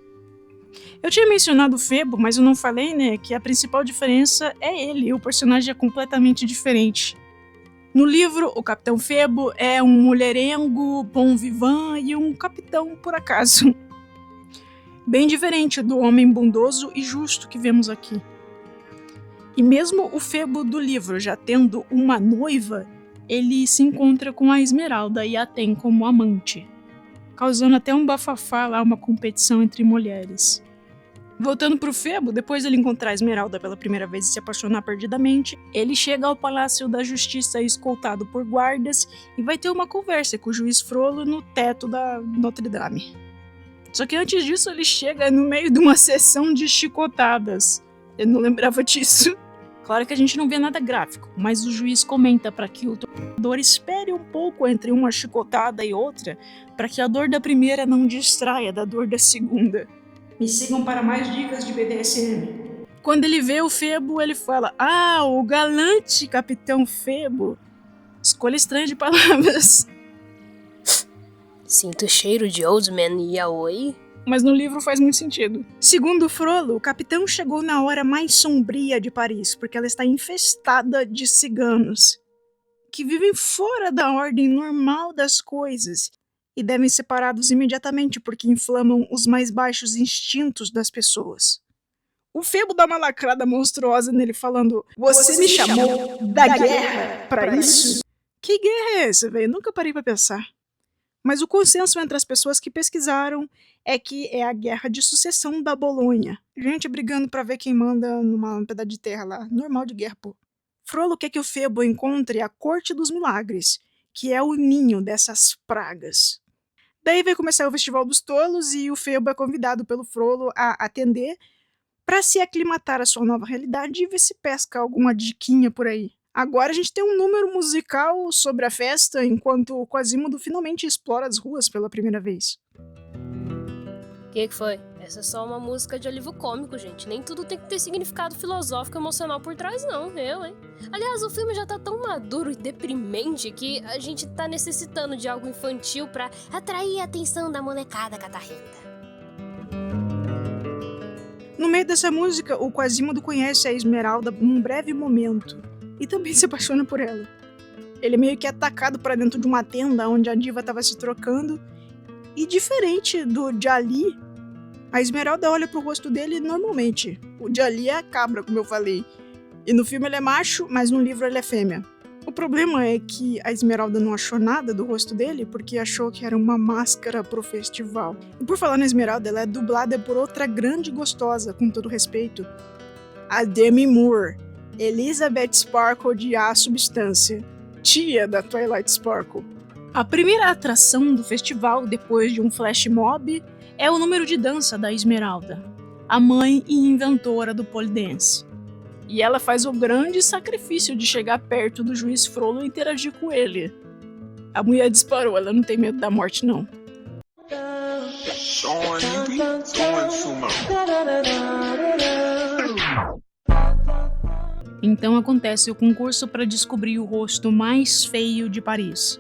[SPEAKER 1] Eu tinha mencionado o Febo, mas eu não falei, né, que a principal diferença é ele, o personagem é completamente diferente. No livro, o Capitão Febo é um mulherengo, bom vivant e um capitão por acaso. Bem diferente do homem bondoso e justo que vemos aqui. E mesmo o Febo do livro já tendo uma noiva, ele se encontra com a Esmeralda e a tem como amante, causando até um bafafá lá, uma competição entre mulheres. Voltando pro Febo, depois de ele encontrar a Esmeralda pela primeira vez e se apaixonar perdidamente, ele chega ao Palácio da Justiça escoltado por guardas e vai ter uma conversa com o juiz Frollo no teto da Notre Dame. Só que antes disso ele chega no meio de uma sessão de chicotadas. Eu não lembrava disso. Claro que a gente não vê nada gráfico, mas o juiz comenta para que o torturador espere um pouco entre uma chicotada e outra, para que a dor da primeira não distraia da dor da segunda. Me sigam para mais dicas de BDSM. Quando ele vê o Febo, ele fala: "Ah, o galante Capitão Febo." Escolha estranha de palavras.
[SPEAKER 4] Sinto o cheiro de Old Man Yaoi.
[SPEAKER 1] Mas no livro faz muito sentido. Segundo Frollo, o capitão chegou na hora mais sombria de Paris, porque ela está infestada de ciganos, que vivem fora da ordem normal das coisas e devem ser parados imediatamente porque inflamam os mais baixos instintos das pessoas. O Febo dá uma lacrada monstruosa nele falando: "Você me chamou da guerra pra isso?" Que guerra é essa, velho? Nunca parei pra pensar. Mas o consenso entre as pessoas que pesquisaram é que é a guerra de sucessão da Bolonha. Gente brigando pra ver quem manda numa pedaço de terra lá. Normal de guerra, pô. Frollo quer que o Febo encontre a Corte dos Milagres, que é o ninho dessas pragas. Daí vai começar o Festival dos Tolos e o Febo é convidado pelo Frollo a atender para se aclimatar à sua nova realidade e ver se pesca alguma diquinha por aí. Agora a gente tem um número musical sobre a festa, enquanto o Quasimodo finalmente explora as ruas pela primeira vez.
[SPEAKER 4] Que foi? Essa é só uma música de alívio cômico, gente. Nem tudo tem que ter significado filosófico e emocional por trás, não. Hein? Aliás, o filme já tá tão maduro e deprimente que a gente tá necessitando de algo infantil pra atrair a atenção da molecada catarrenta.
[SPEAKER 1] No meio dessa música, o Quasimodo conhece a Esmeralda num breve momento e também se apaixona por ela. Ele é meio que atacado para dentro de uma tenda onde a diva estava se trocando e, diferente do Djali, a Esmeralda olha pro rosto dele normalmente. O Djali é a cabra, como eu falei, e no filme ele é macho, mas no livro ele é fêmea. O problema é que a Esmeralda não achou nada do rosto dele porque achou que era uma máscara pro festival. E por falar na Esmeralda, ela é dublada por outra grande gostosa, com todo respeito, a Demi Moore, Elizabeth Sparkle de A Substância, tia da Twilight Sparkle. A primeira atração do festival, depois de um flash mob, é o número de dança da Esmeralda, a mãe e inventora do pole dance. E ela faz o grande sacrifício de chegar perto do juiz Frollo e interagir com ele. A mulher disparou, ela não tem medo da morte, não. Então acontece o concurso para descobrir o rosto mais feio de Paris.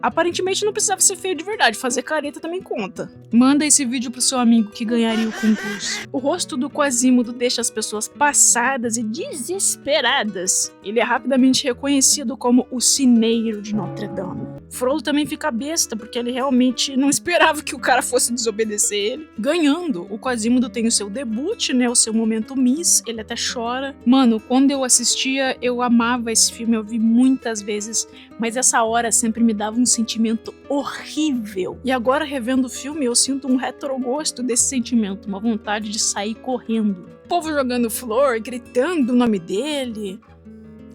[SPEAKER 1] Aparentemente não precisava ser feio de verdade, fazer careta também conta. Manda esse vídeo pro seu amigo que ganharia o concurso. O rosto do Quasimodo deixa as pessoas passadas e desesperadas. Ele é rapidamente reconhecido como o Sineiro de Notre Dame. Frollo também fica besta, porque ele realmente não esperava que o cara fosse desobedecer ele. Ganhando, o Quasimodo tem o seu debut, né, o seu momento Miss, ele até chora. Mano, quando eu assistia, eu amava esse filme, eu vi muitas vezes, mas essa hora sempre me dava um sentimento horrível. E agora, revendo o filme, eu sinto um retrogosto desse sentimento, uma vontade de sair correndo. O povo jogando flor, gritando o nome dele.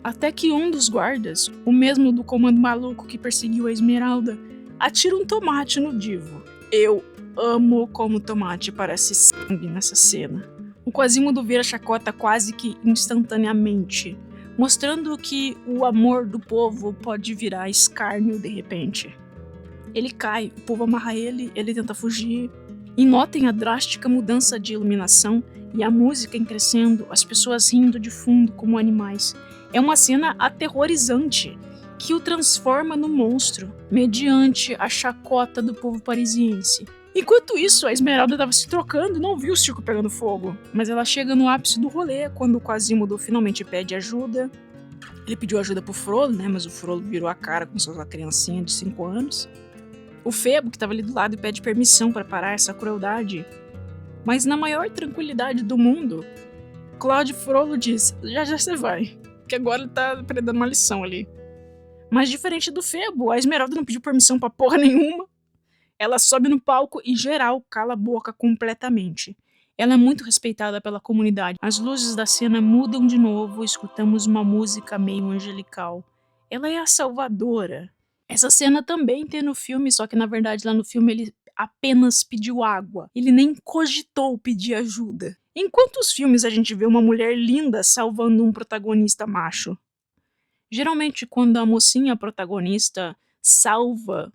[SPEAKER 1] Até que um dos guardas, o mesmo do comando maluco que perseguiu a Esmeralda, atira um tomate no divo. Eu amo como o tomate parece sangue nessa cena. O Quasimodo vira chacota quase que instantaneamente, mostrando que o amor do povo pode virar escárnio de repente. Ele cai, o povo amarra ele, ele tenta fugir. E notem a drástica mudança de iluminação e a música em crescendo, as pessoas rindo de fundo como animais. É uma cena aterrorizante que o transforma no monstro, mediante a chacota do povo parisiense. Enquanto isso, a Esmeralda estava se trocando e não viu o circo pegando fogo. Mas ela chega no ápice do rolê, quando o Quasimodo finalmente pede ajuda. Ele pediu ajuda pro Frollo, né? Mas o Frollo virou a cara com sua criancinha de 5 anos. O Febo, que estava ali do lado, pede permissão para parar essa crueldade. Mas na maior tranquilidade do mundo, Claude Frollo diz, já você vai. Que agora ele tá aprendendo uma lição ali. Mas diferente do Febo, a Esmeralda não pediu permissão pra porra nenhuma. Ela sobe no palco e geral cala a boca completamente. Ela é muito respeitada pela comunidade. As luzes da cena mudam de novo, escutamos uma música meio angelical. Ela é a salvadora. Essa cena também tem no filme, só que na verdade lá no filme ele apenas pediu água. Ele nem cogitou pedir ajuda. Em quantos filmes a gente vê uma mulher linda salvando um protagonista macho? Geralmente quando a mocinha protagonista salva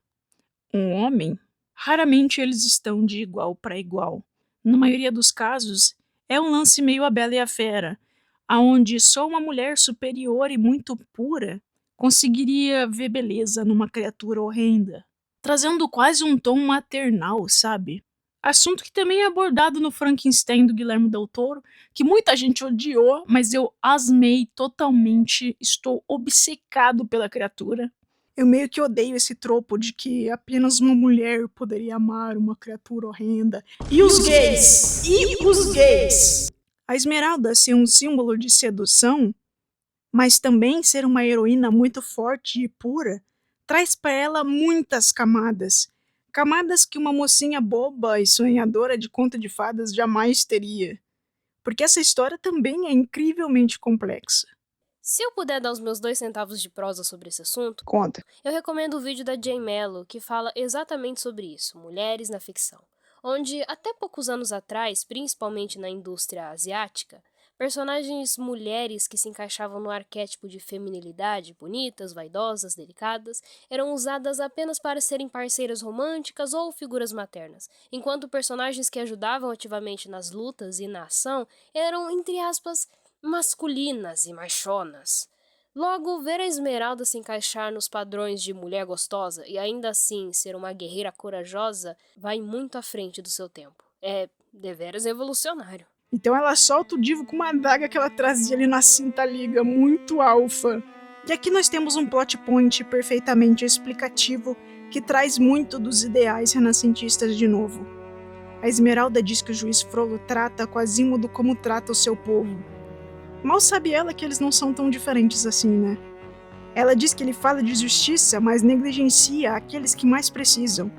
[SPEAKER 1] um homem, raramente eles estão de igual para igual. Na maioria dos casos, é um lance meio A Bela e a Fera, aonde só uma mulher superior e muito pura conseguiria ver beleza numa criatura horrenda, trazendo quase um tom maternal, sabe? Assunto que também é abordado no Frankenstein do Guillermo del Toro, que muita gente odiou, mas eu asmei totalmente, estou obcecado pela criatura. Eu meio que odeio esse tropo de que apenas uma mulher poderia amar uma criatura horrenda. E os gays? E os gays? A Esmeralda ser um símbolo de sedução, mas também ser uma heroína muito forte e pura, traz para ela muitas camadas. Camadas que uma mocinha boba e sonhadora de conto de fadas jamais teria. Porque essa história também é incrivelmente complexa.
[SPEAKER 4] Se eu puder dar os meus 2 centavos de prosa sobre esse assunto,
[SPEAKER 1] Conta.
[SPEAKER 4] eu recomendo o vídeo da Jane Mello, que fala exatamente sobre isso, mulheres na ficção. Onde, até poucos anos atrás, principalmente na indústria asiática, personagens mulheres que se encaixavam no arquétipo de feminilidade, bonitas, vaidosas, delicadas, eram usadas apenas para serem parceiras românticas ou figuras maternas, enquanto personagens que ajudavam ativamente nas lutas e na ação eram, entre aspas, masculinas e machonas. Logo, ver a Esmeralda se encaixar nos padrões de mulher gostosa e ainda assim ser uma guerreira corajosa vai muito à frente do seu tempo. É deveras revolucionário.
[SPEAKER 1] Então ela solta o Divo com uma adaga que ela trazia ali na cinta liga, muito alfa. E aqui nós temos um plot point perfeitamente explicativo que traz muito dos ideais renascentistas de novo. A Esmeralda diz que o juiz Frollo trata Quasimodo como trata o seu povo. Mal sabe ela que eles não são tão diferentes assim, né? Ela diz que ele fala de justiça, mas negligencia aqueles que mais precisam.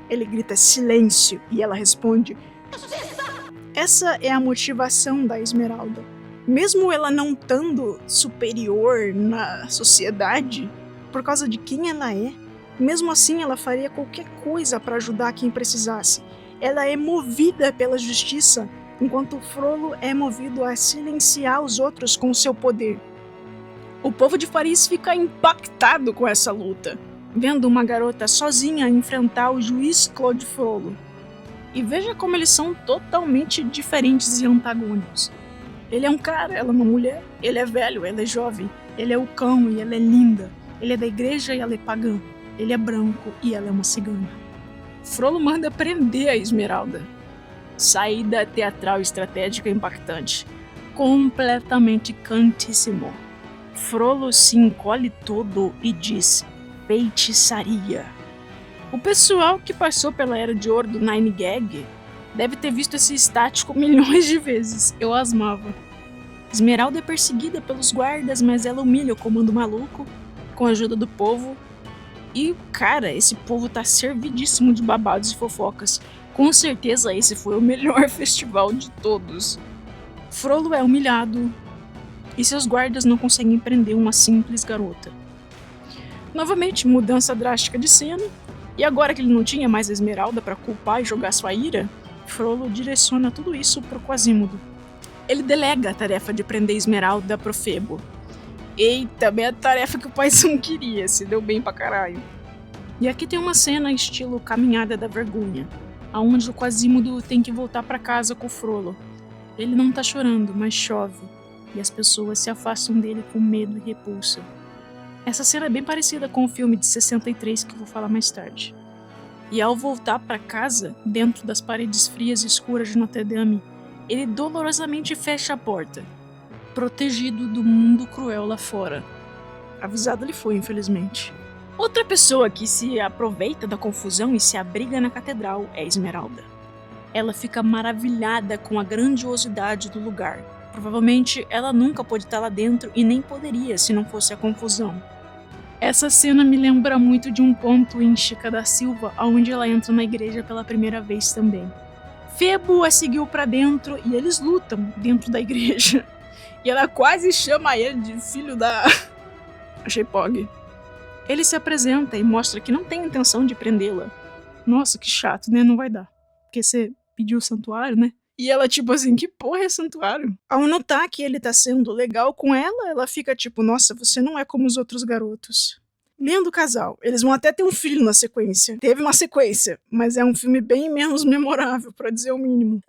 [SPEAKER 1] Ele grita silêncio e ela responde justiça! Essa é a motivação da Esmeralda. Mesmo ela não estando superior na sociedade, por causa de quem ela é, mesmo assim ela faria qualquer coisa para ajudar quem precisasse. Ela é movida pela justiça, enquanto Frollo é movido a silenciar os outros com seu poder. O povo de Faris fica impactado com essa luta, vendo uma garota sozinha enfrentar o juiz Claude Frollo. E veja como eles são totalmente diferentes e antagônicos. Ele é um cara, ela é uma mulher. Ele é velho, ela é jovem. Ele é o cão e ela é linda. Ele é da igreja e ela é pagã. Ele é branco e ela é uma cigana. Frollo manda prender a Esmeralda. Saída teatral estratégica impactante. Completamente cantíssimo. Frollo se encolhe todo e diz: feitiçaria. O pessoal que passou pela Era de Ouro do Nine Gag deve ter visto esse estático milhões de vezes. Eu asmava. Esmeralda é perseguida pelos guardas, mas ela humilha o comando maluco com a ajuda do povo. E, cara, esse povo tá servidíssimo de babados e fofocas. Com certeza esse foi o melhor festival de todos. Frollo é humilhado e seus guardas não conseguem prender uma simples garota. Novamente, mudança drástica de cena. E agora que ele não tinha mais a Esmeralda para culpar e jogar sua ira, Frollo direciona tudo isso pro Quasimodo. Ele delega a tarefa de prender Esmeralda pro Febo. Eita, bem a tarefa que o paizão queria, se deu bem pra caralho. E aqui tem uma cena estilo Caminhada da Vergonha, aonde o Quasimodo tem que voltar pra casa com o Frollo. Ele não tá chorando, mas chove, e as pessoas se afastam dele com medo e repulsa. Essa cena é bem parecida com o filme de 63 que eu vou falar mais tarde. E ao voltar para casa, dentro das paredes frias e escuras de Notre Dame, ele dolorosamente fecha a porta, protegido do mundo cruel lá fora. Avisado ele foi, infelizmente. Outra pessoa que se aproveita da confusão e se abriga na catedral é Esmeralda. Ela fica maravilhada com a grandiosidade do lugar. Provavelmente ela nunca pôde estar lá dentro e nem poderia se não fosse a confusão. Essa cena me lembra muito de um ponto em Chica da Silva, onde ela entra na igreja pela primeira vez também. Febo a seguiu pra dentro e eles lutam dentro da igreja. E ela quase chama ele de filho da... Achei pog. Ele se apresenta e mostra que não tem intenção de prendê-la. Nossa, que chato, né? Não vai dar. Porque você pediu o santuário, né? E ela tipo assim, que porra é santuário? Ao notar que ele tá sendo legal com ela, ela fica tipo, nossa, você não é como os outros garotos. Lindo casal. Eles vão até ter um filho na sequência. Teve uma sequência, mas é um filme bem menos memorável, pra dizer o mínimo.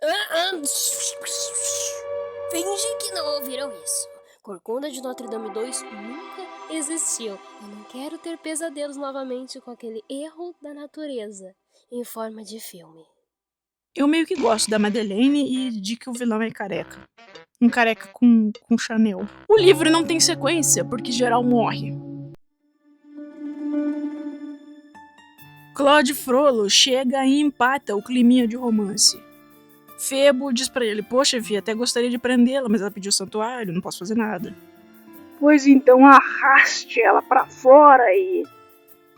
[SPEAKER 4] Finge que não ouviram isso. Corcunda de Notre Dame 2 nunca existiu. Eu não quero ter pesadelos novamente com aquele erro da natureza em forma de filme.
[SPEAKER 1] Eu meio que gosto da Madeleine e de que o vilão é careca. Um careca com Chanel. O livro não tem sequência, porque geral morre. Claude Frollo chega e empata o climinha de romance. Febo diz pra ele, poxa, Fia, até gostaria de prendê-la, mas ela pediu santuário, não posso fazer nada. Pois então arraste ela pra fora e...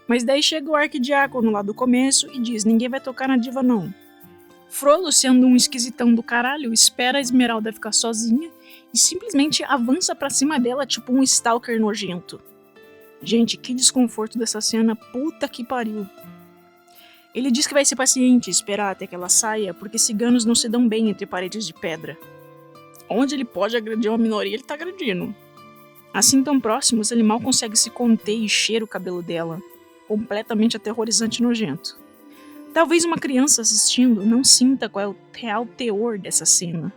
[SPEAKER 1] Mas daí chega o arquidiácono lá do começo e diz, ninguém vai tocar na diva não. Frollo, sendo um esquisitão do caralho, espera a Esmeralda ficar sozinha e simplesmente avança pra cima dela tipo um stalker nojento. Gente, que desconforto dessa cena, puta que pariu. Ele diz que vai ser paciente e esperar até que ela saia, porque ciganos não se dão bem entre paredes de pedra. Onde ele pode agredir uma minoria, ele tá agredindo. Assim tão próximos, ele mal consegue se conter e cheira o cabelo dela, completamente aterrorizante e nojento. Talvez uma criança assistindo não sinta qual é o real teor dessa cena.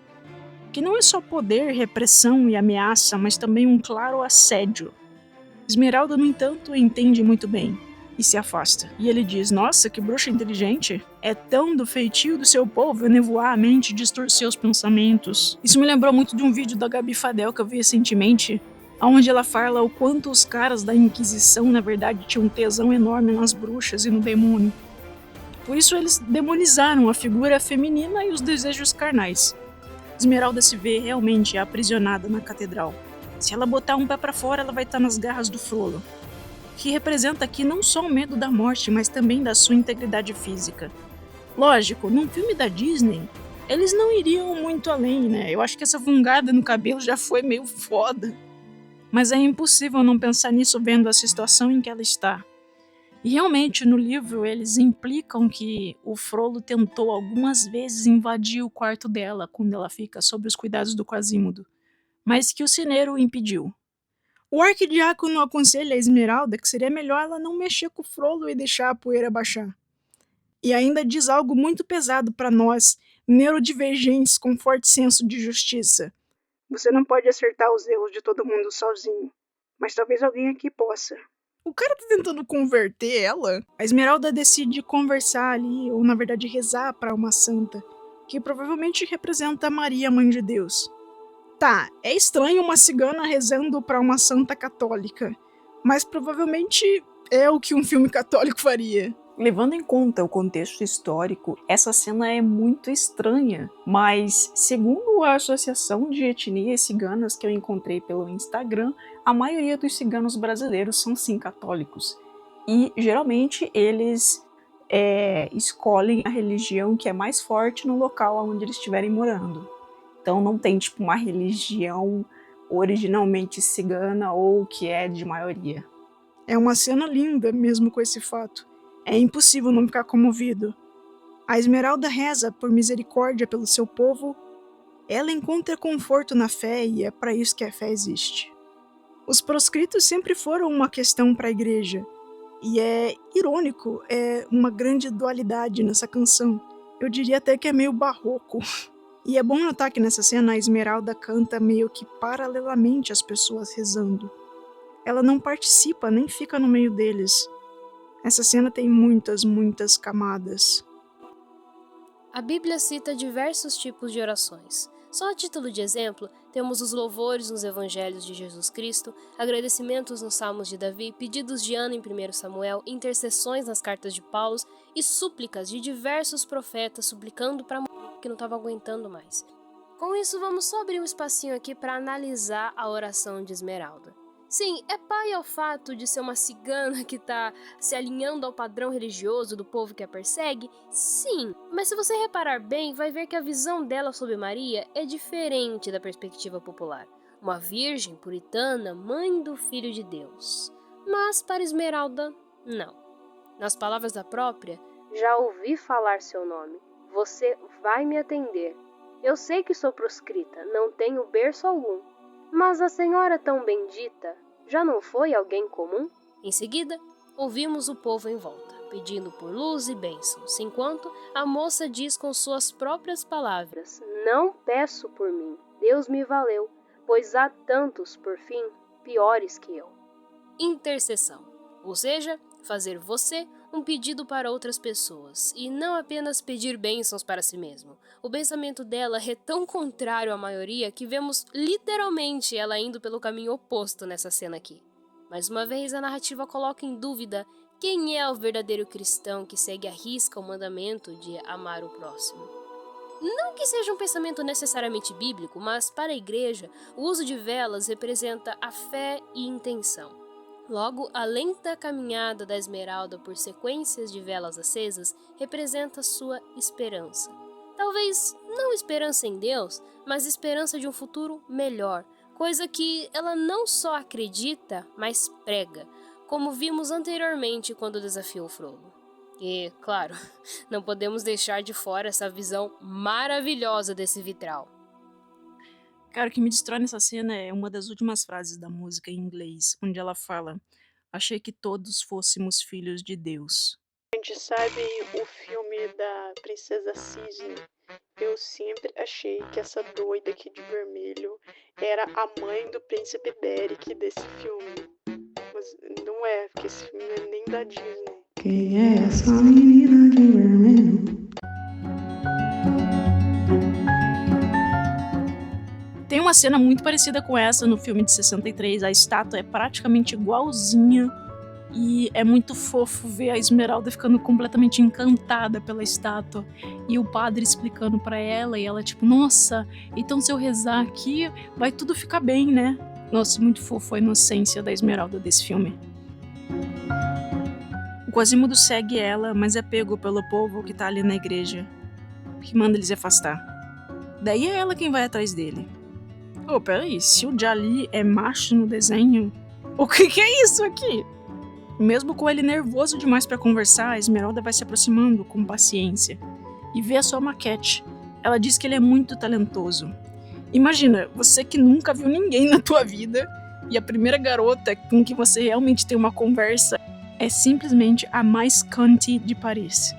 [SPEAKER 1] Que não é só poder, repressão e ameaça, mas também um claro assédio. Esmeralda, no entanto, entende muito bem. e se afasta. E ele diz: nossa, que bruxa inteligente. É tão do feitio do seu povo enevoar a mente e distorcer os pensamentos. Isso me lembrou muito de um vídeo da Gabi Fadel que eu vi recentemente, onde ela fala o quanto os caras da Inquisição, na verdade, tinham um tesão enorme nas bruxas e no demônio. Por isso eles demonizaram a figura feminina e os desejos carnais. Esmeralda se vê realmente aprisionada na catedral. Se ela botar um pé pra fora, ela vai estar nas garras do Frollo, que representa aqui não só o medo da morte, mas também da sua integridade física. Lógico, num filme da Disney, eles não iriam muito além, né? Eu acho que essa fungada no cabelo já foi meio foda. Mas é impossível não pensar nisso vendo a situação em que ela está. E realmente, no livro, eles implicam que o Frollo tentou algumas vezes invadir o quarto dela quando ela fica sob os cuidados do Quasimodo, mas que o Cineiro o impediu. O arquidiácono aconselha a Esmeralda que seria melhor ela não mexer com o Frollo e deixar a poeira baixar. E ainda diz algo muito pesado para nós, neurodivergentes com forte senso de justiça. Você não pode acertar os erros de todo mundo sozinho, mas talvez alguém aqui possa. O cara tá tentando converter ela? A Esmeralda decide conversar ali, ou na verdade rezar para uma santa, que provavelmente representa Maria, Mãe de Deus. Tá, é estranho uma cigana rezando para uma santa católica, mas provavelmente é o que um filme católico faria. Levando em conta o contexto histórico, essa cena é muito estranha, mas segundo a Associação de Etnias Ciganas que eu encontrei pelo Instagram, a maioria dos ciganos brasileiros são sim católicos. E geralmente eles escolhem a religião que é mais forte no local onde eles estiverem morando. Então não tem tipo uma religião originalmente cigana ou que é de maioria. É uma cena linda mesmo com esse fato. É impossível não ficar comovido. A Esmeralda reza por misericórdia pelo seu povo. Ela encontra conforto na fé e é para isso que a fé existe. Os proscritos sempre foram uma questão para a igreja. E é irônico, é uma grande dualidade nessa canção. Eu diria até que é meio barroco. E é bom notar que nessa cena a Esmeralda canta meio que paralelamente às pessoas rezando. Ela não participa, nem fica no meio deles. Essa cena tem muitas camadas.
[SPEAKER 4] A Bíblia cita diversos tipos de orações. Só a título de exemplo, temos os louvores nos evangelhos de Jesus Cristo, agradecimentos nos salmos de Davi, pedidos de Ana em 1 Samuel, intercessões nas cartas de Paulo e súplicas de diversos profetas suplicando para que não estava aguentando mais. Com isso, vamos só abrir um espacinho aqui para analisar a oração de Esmeralda. Sim, é pai ao fato de ser uma cigana que está se alinhando ao padrão religioso do povo que a persegue? Sim, mas se você reparar bem, vai ver que a visão dela sobre Maria é diferente da perspectiva popular. Uma virgem puritana, mãe do Filho de Deus. Mas para Esmeralda, não. Nas palavras da própria, já ouvi falar seu nome. Você vai me atender. Eu sei que sou proscrita, não tenho berço algum. Mas a senhora tão bendita, já não foi alguém comum? Em seguida, ouvimos o povo em volta, pedindo por luz e bênçãos, enquanto a moça diz com suas próprias palavras: não peço por mim, Deus me valeu, pois há tantos, por fim, piores que eu. Intercessão, ou seja, fazer você um pedido para outras pessoas, e não apenas pedir bênçãos para si mesmo. O pensamento dela é tão contrário à maioria que vemos literalmente ela indo pelo caminho oposto nessa cena aqui. Mais uma vez, a narrativa coloca em dúvida quem é o verdadeiro cristão que segue à risca o mandamento de amar o próximo. Não que seja um pensamento necessariamente bíblico, mas para a igreja, o uso de velas representa a fé e intenção. Logo, a lenta caminhada da Esmeralda por sequências de velas acesas representa sua esperança. Talvez não esperança em Deus, mas esperança de um futuro melhor, coisa que ela não só acredita, mas prega, como vimos anteriormente quando desafiou Frollo. E, claro, não podemos deixar de fora essa visão maravilhosa desse vitral.
[SPEAKER 1] Cara, o que me destrói nessa cena é uma das últimas frases da música em inglês, onde ela fala: achei que todos fôssemos filhos de Deus.
[SPEAKER 5] A gente sabe o filme da Princesa Cisne. Eu sempre achei que essa doida aqui de vermelho era a mãe do príncipe Beric desse filme. Mas não é, porque esse filme não é nem da Disney.
[SPEAKER 3] Quem é essa menina de vermelho?
[SPEAKER 1] Tem uma cena muito parecida com essa no filme de 63. A estátua é praticamente igualzinha e é muito fofo ver a Esmeralda ficando completamente encantada pela estátua e o padre explicando pra ela e ela tipo, nossa, então se eu rezar aqui vai tudo ficar bem, né? Nossa, muito fofo a inocência da Esmeralda desse filme. O Quasimodo segue ela, mas é pego pelo povo que tá ali na igreja, que manda eles se afastar. Daí é ela quem vai atrás dele. Oh, peraí, se o Djali é macho no desenho, o que é isso aqui? Mesmo com ele nervoso demais pra conversar, a Esmeralda vai se aproximando com paciência e vê a sua maquete. Ela diz que ele é muito talentoso. Imagina, você que nunca viu ninguém na tua vida e a primeira garota com que você realmente tem uma conversa é simplesmente a mais cunty de Paris.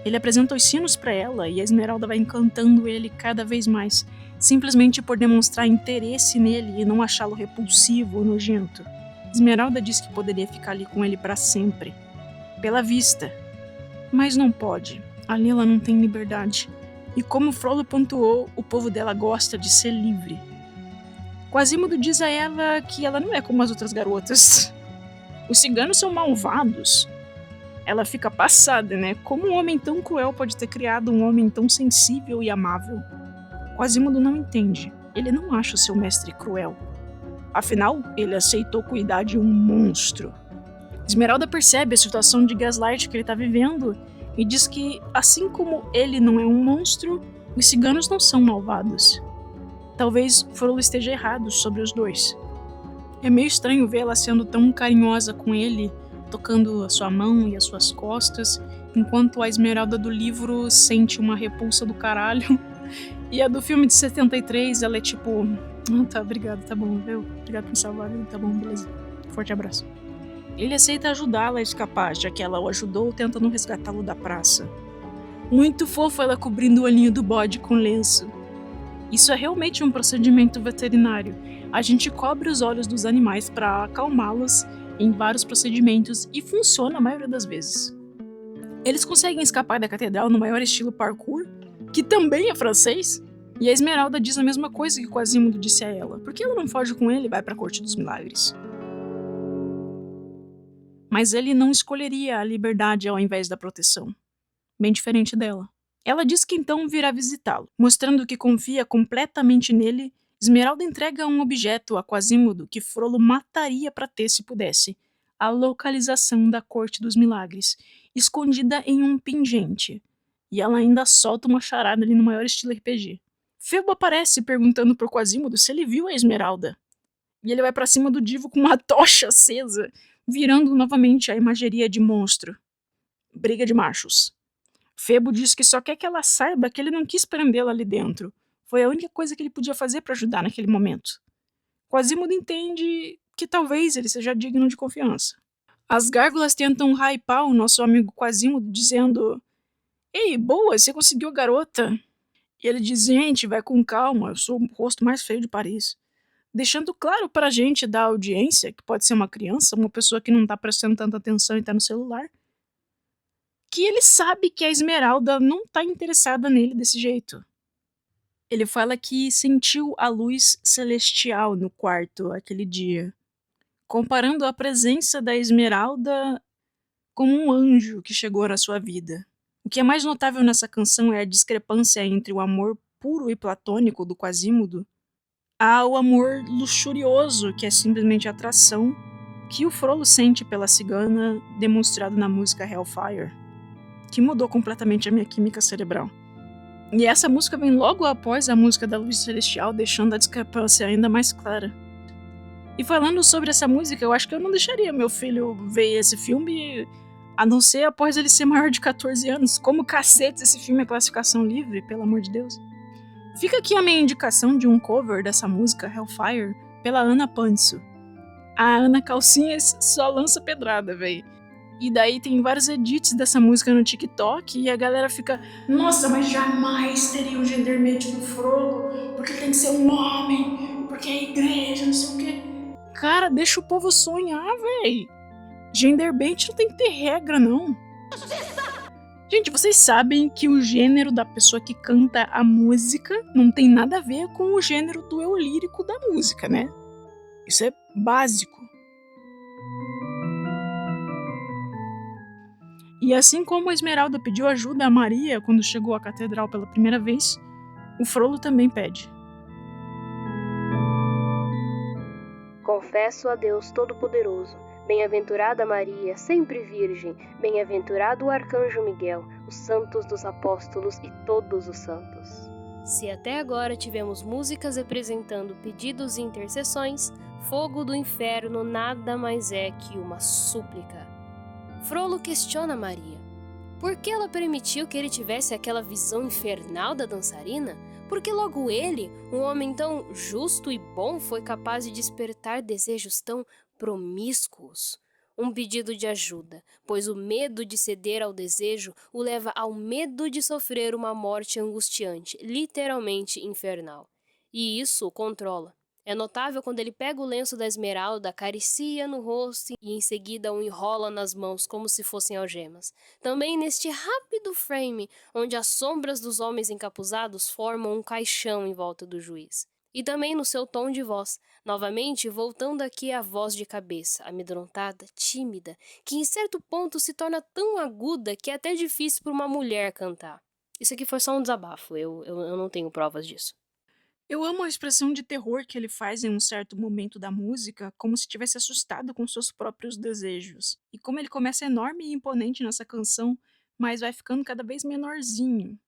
[SPEAKER 1] Ele apresenta os sinos pra ela e a Esmeralda vai encantando ele cada vez mais, simplesmente por demonstrar interesse nele e não achá-lo repulsivo ou nojento. Esmeralda diz que poderia ficar ali com ele pra sempre, pela vista, mas não pode. Ali ela não tem liberdade. E como Frollo pontuou, o povo dela gosta de ser livre. Quasimodo diz a ela que ela não é como as outras garotas. Os ciganos são malvados. Ela fica passada, né? Como um homem tão cruel pode ter criado um homem tão sensível e amável? Quasimodo não entende. Ele não acha seu mestre cruel. Afinal, ele aceitou cuidar de um monstro. Esmeralda percebe a situação de gaslight que ele está vivendo e diz que, assim como ele não é um monstro, os ciganos não são malvados. Talvez Frollo esteja errado sobre os dois. É meio estranho vê-la sendo tão carinhosa com ele, tocando a sua mão e as suas costas, enquanto a Esmeralda do livro sente uma repulsa do caralho. E a do filme de 73, ela é tipo... tá, obrigado, tá bom, viu? Obrigado por me salvar, viu? Tá bom, beleza. Forte abraço. Ele aceita ajudá-la a escapar, já que ela o ajudou tentando resgatá-lo da praça. Muito fofo ela cobrindo o olhinho do bode com lenço. Isso é realmente um procedimento veterinário. A gente cobre os olhos dos animais para acalmá-los em vários procedimentos e funciona a maioria das vezes. Eles conseguem escapar da catedral no maior estilo parkour, que também é francês, e a Esmeralda diz a mesma coisa que Quasimodo disse a ela. Por que ela não foge com ele e vai para a Corte dos Milagres? Mas ele não escolheria a liberdade ao invés da proteção. Bem diferente dela. Ela diz que então virá visitá-lo. Mostrando que confia completamente nele, Esmeralda entrega um objeto a Quasimodo que Frollo mataria para ter se pudesse. A localização da Corte dos Milagres, escondida em um pingente. E ela ainda solta uma charada ali no maior estilo RPG. Febo aparece perguntando pro Quasimodo se ele viu a Esmeralda. E ele vai pra cima do Divo com uma tocha acesa, virando novamente a imageria de monstro. Briga de machos. Febo diz que só quer que ela saiba que ele não quis prendê-la ali dentro. Foi a única coisa que ele podia fazer para ajudar naquele momento. Quasimodo entende que talvez ele seja digno de confiança. As gárgulas tentam hypar o nosso amigo Quasimodo, dizendo: "Ei, boa, você conseguiu a garota." E ele diz: "Gente, vai com calma, eu sou o rosto mais feio de Paris." Deixando claro pra gente da audiência, que pode ser uma criança, uma pessoa que não tá prestando tanta atenção e tá no celular, que ele sabe que a Esmeralda não tá interessada nele desse jeito. Ele fala que sentiu a luz celestial no quarto aquele dia, comparando a presença da Esmeralda como um anjo que chegou na sua vida. O que é mais notável nessa canção é a discrepância entre o amor puro e platônico do Quasimodo ao amor luxurioso, que é simplesmente atração, que o Frollo sente pela cigana, demonstrado na música Hellfire, que mudou completamente a minha química cerebral. E essa música vem logo após a música da Luz Celestial, deixando a discrepância ainda mais clara. E falando sobre essa música, eu acho que eu não deixaria meu filho ver esse filme, a não ser após ele ser maior de 14 anos. Como cacete esse filme é classificação livre, pelo amor de Deus. Fica aqui a minha indicação de um cover dessa música, Hellfire, pela Ana Panso. A Ana Calcinhas só lança pedrada, véi. E daí tem vários edits dessa música no TikTok e a galera fica: "Nossa, mas jamais teria o gendermente do Frollo, porque tem que ser um homem, porque é a igreja, não sei o quê." Cara, deixa o povo sonhar, véi. Genderbait não tem que ter regra, não. Gente, vocês sabem que o gênero da pessoa que canta a música não tem nada a ver com o gênero do eu lírico da música, né? Isso é básico. E assim como a Esmeralda pediu ajuda a Maria quando chegou à catedral pela primeira vez, o Frollo também pede.
[SPEAKER 4] Confesso a Deus Todo-Poderoso, bem-aventurada Maria, sempre virgem, bem-aventurado o arcanjo Miguel, os santos dos apóstolos e todos os santos. Se até agora tivemos músicas representando pedidos e intercessões, Fogo do Inferno nada mais é que uma súplica. Frollo questiona Maria. Por que ela permitiu que ele tivesse aquela visão infernal da dançarina? Por que logo ele, um homem tão justo e bom, foi capaz de despertar desejos tão promíscuos? Um pedido de ajuda, pois o medo de ceder ao desejo o leva ao medo de sofrer uma morte angustiante, literalmente infernal. E isso o controla. É notável quando ele pega o lenço da Esmeralda, acaricia no rosto e em seguida o enrola nas mãos como se fossem algemas. Também neste rápido frame, onde as sombras dos homens encapuzados formam um caixão em volta do juiz. E também no seu tom de voz, novamente voltando aqui à voz de cabeça, amedrontada, tímida, que em certo ponto se torna tão aguda que é até difícil para uma mulher cantar. Isso aqui foi só um desabafo, eu não tenho provas disso.
[SPEAKER 1] Eu amo a expressão de terror que ele faz em um certo momento da música, como se estivesse assustado com seus próprios desejos. E como ele começa enorme e imponente nessa canção, mas vai ficando cada vez menorzinho.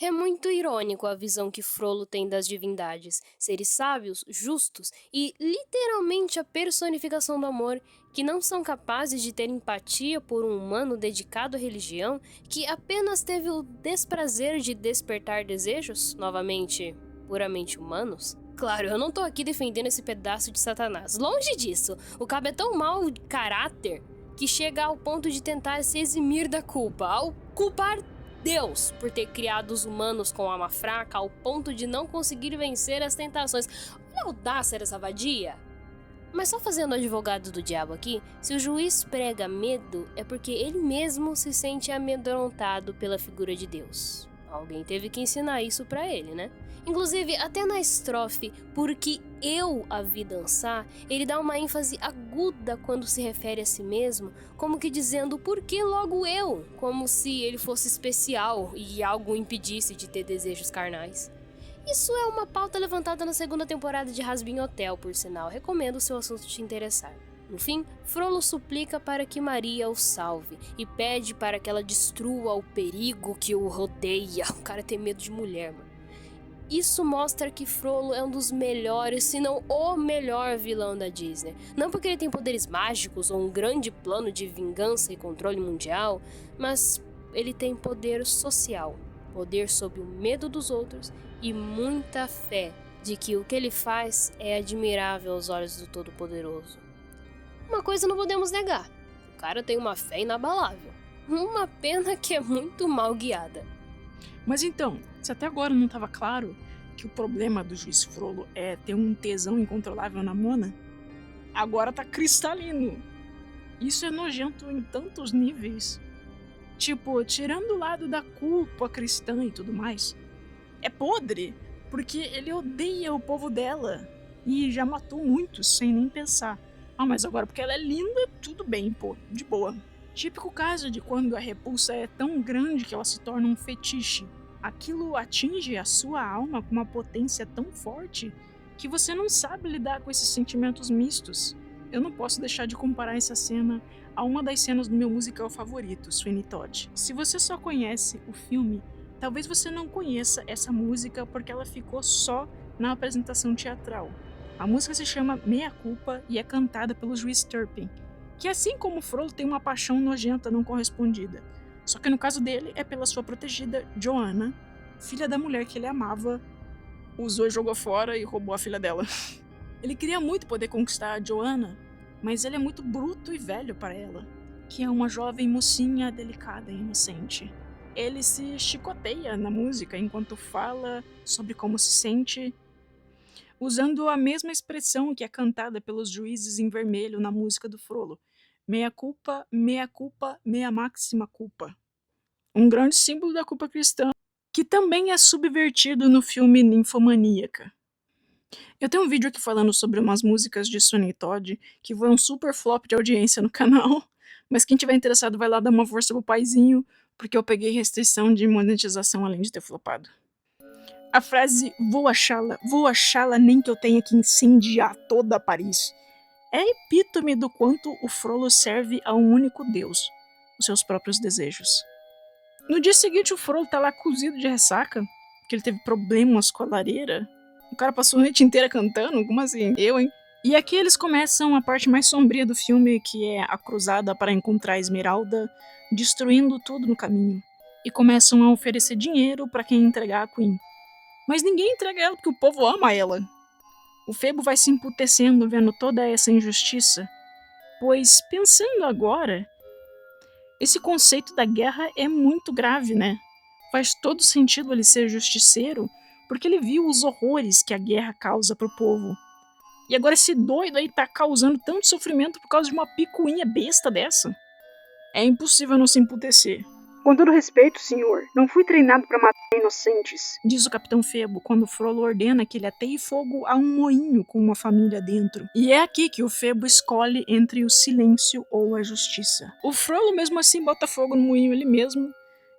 [SPEAKER 4] É muito irônico a visão que Frollo tem das divindades, seres sábios, justos e literalmente a personificação do amor, que não são capazes de ter empatia por um humano dedicado à religião, que apenas teve o desprazer de despertar desejos, novamente, puramente humanos. Claro, eu não tô aqui defendendo esse pedaço de Satanás, longe disso, o cabo é tão mau de caráter que chega ao ponto de tentar se eximir da culpa, ao culpar Deus por ter criado os humanos com alma fraca ao ponto de não conseguir vencer as tentações. Olha a audácia dessa vadia! Mas só fazendo advogado do diabo aqui, se o juiz prega medo, é porque ele mesmo se sente amedrontado pela figura de Deus. Alguém teve que ensinar isso pra ele, né? Inclusive, até na estrofe "Porque eu a vi dançar", ele dá uma ênfase aguda quando se refere a si mesmo, como que dizendo "por que logo eu?", como se ele fosse especial e algo o impedisse de ter desejos carnais. Isso é uma pauta levantada na segunda temporada de Hazbin Hotel, por sinal, recomendo se o assunto te interessar. No fim, Frollo suplica para que Maria o salve e pede para que ela destrua o perigo que o rodeia. O cara tem medo de mulher, mano. Isso mostra que Frollo é um dos melhores, se não o melhor vilão da Disney. Não porque ele tem poderes mágicos ou um grande plano de vingança e controle mundial, mas ele tem poder social, poder sob o medo dos outros e muita fé de que o que ele faz é admirável aos olhos do Todo-Poderoso. Uma coisa não podemos negar, o cara tem uma fé inabalável. Uma pena que é muito mal guiada.
[SPEAKER 1] Mas então, se até agora não estava claro que o problema do juiz Frollo é ter um tesão incontrolável na Mona, agora tá cristalino. Isso é nojento em tantos níveis. Tipo, tirando o lado da culpa cristã e tudo mais, é podre, porque ele odeia o povo dela e já matou muitos sem nem pensar. Ah, mas agora porque ela é linda, tudo bem, pô, de boa. Típico caso de quando a repulsa é tão grande que ela se torna um fetiche. Aquilo atinge a sua alma com uma potência tão forte que você não sabe lidar com esses sentimentos mistos. Eu não posso deixar de comparar essa cena a uma das cenas do meu musical favorito, Sweeney Todd. Se você só conhece o filme, talvez você não conheça essa música porque ela ficou só na apresentação teatral. A música se chama Meia Culpa e é cantada pelo juiz Turpin, que assim como Frollo tem uma paixão nojenta não correspondida. Só que no caso dele é pela sua protegida, Joanna, filha da mulher que ele amava, usou e jogou fora e roubou a filha dela. Ele queria muito poder conquistar a Joanna, mas ele é muito bruto e velho para ela, que é uma jovem mocinha delicada e inocente. Ele se chicoteia na música enquanto fala sobre como se sente, usando a mesma expressão que é cantada pelos juízes em vermelho na música do Frollo. Meia culpa, meia máxima culpa. Um grande símbolo da culpa cristã, que também é subvertido no filme Ninfomaníaca. Eu tenho um vídeo aqui falando sobre umas músicas de Sweeney Todd, que foi um super flop de audiência no canal, mas quem tiver interessado vai lá dar uma força pro paizinho, porque eu peguei restrição de monetização além de ter flopado. A frase vou achá-la nem que eu tenha que incendiar toda Paris, é epítome do quanto o Frollo serve a um único Deus, os seus próprios desejos. No dia seguinte o Frollo tá lá cozido de ressaca, porque ele teve problemas com a lareira. O cara passou a noite inteira cantando, como assim? Eu, hein? E aqui eles começam a parte mais sombria do filme, que é a cruzada para encontrar a Esmeralda, destruindo tudo no caminho. E começam a oferecer dinheiro para quem entregar a Queen. Mas ninguém entrega ela porque o povo ama ela. O Febo vai se emputecendo vendo toda essa injustiça, pois, pensando agora, esse conceito da guerra é muito grave, né? Faz todo sentido ele ser justiceiro, porque ele viu os horrores que a guerra causa pro povo. E agora esse doido aí tá causando tanto sofrimento por causa de uma picuinha besta dessa? É impossível não se emputecer.
[SPEAKER 6] Com todo respeito, senhor, não fui treinado para matar inocentes,
[SPEAKER 1] Diz o Capitão Febo quando o Frollo ordena que ele ateie fogo a um moinho com uma família dentro. E é aqui que o Febo escolhe entre o silêncio ou a justiça. O Frollo mesmo assim bota fogo no moinho ele mesmo,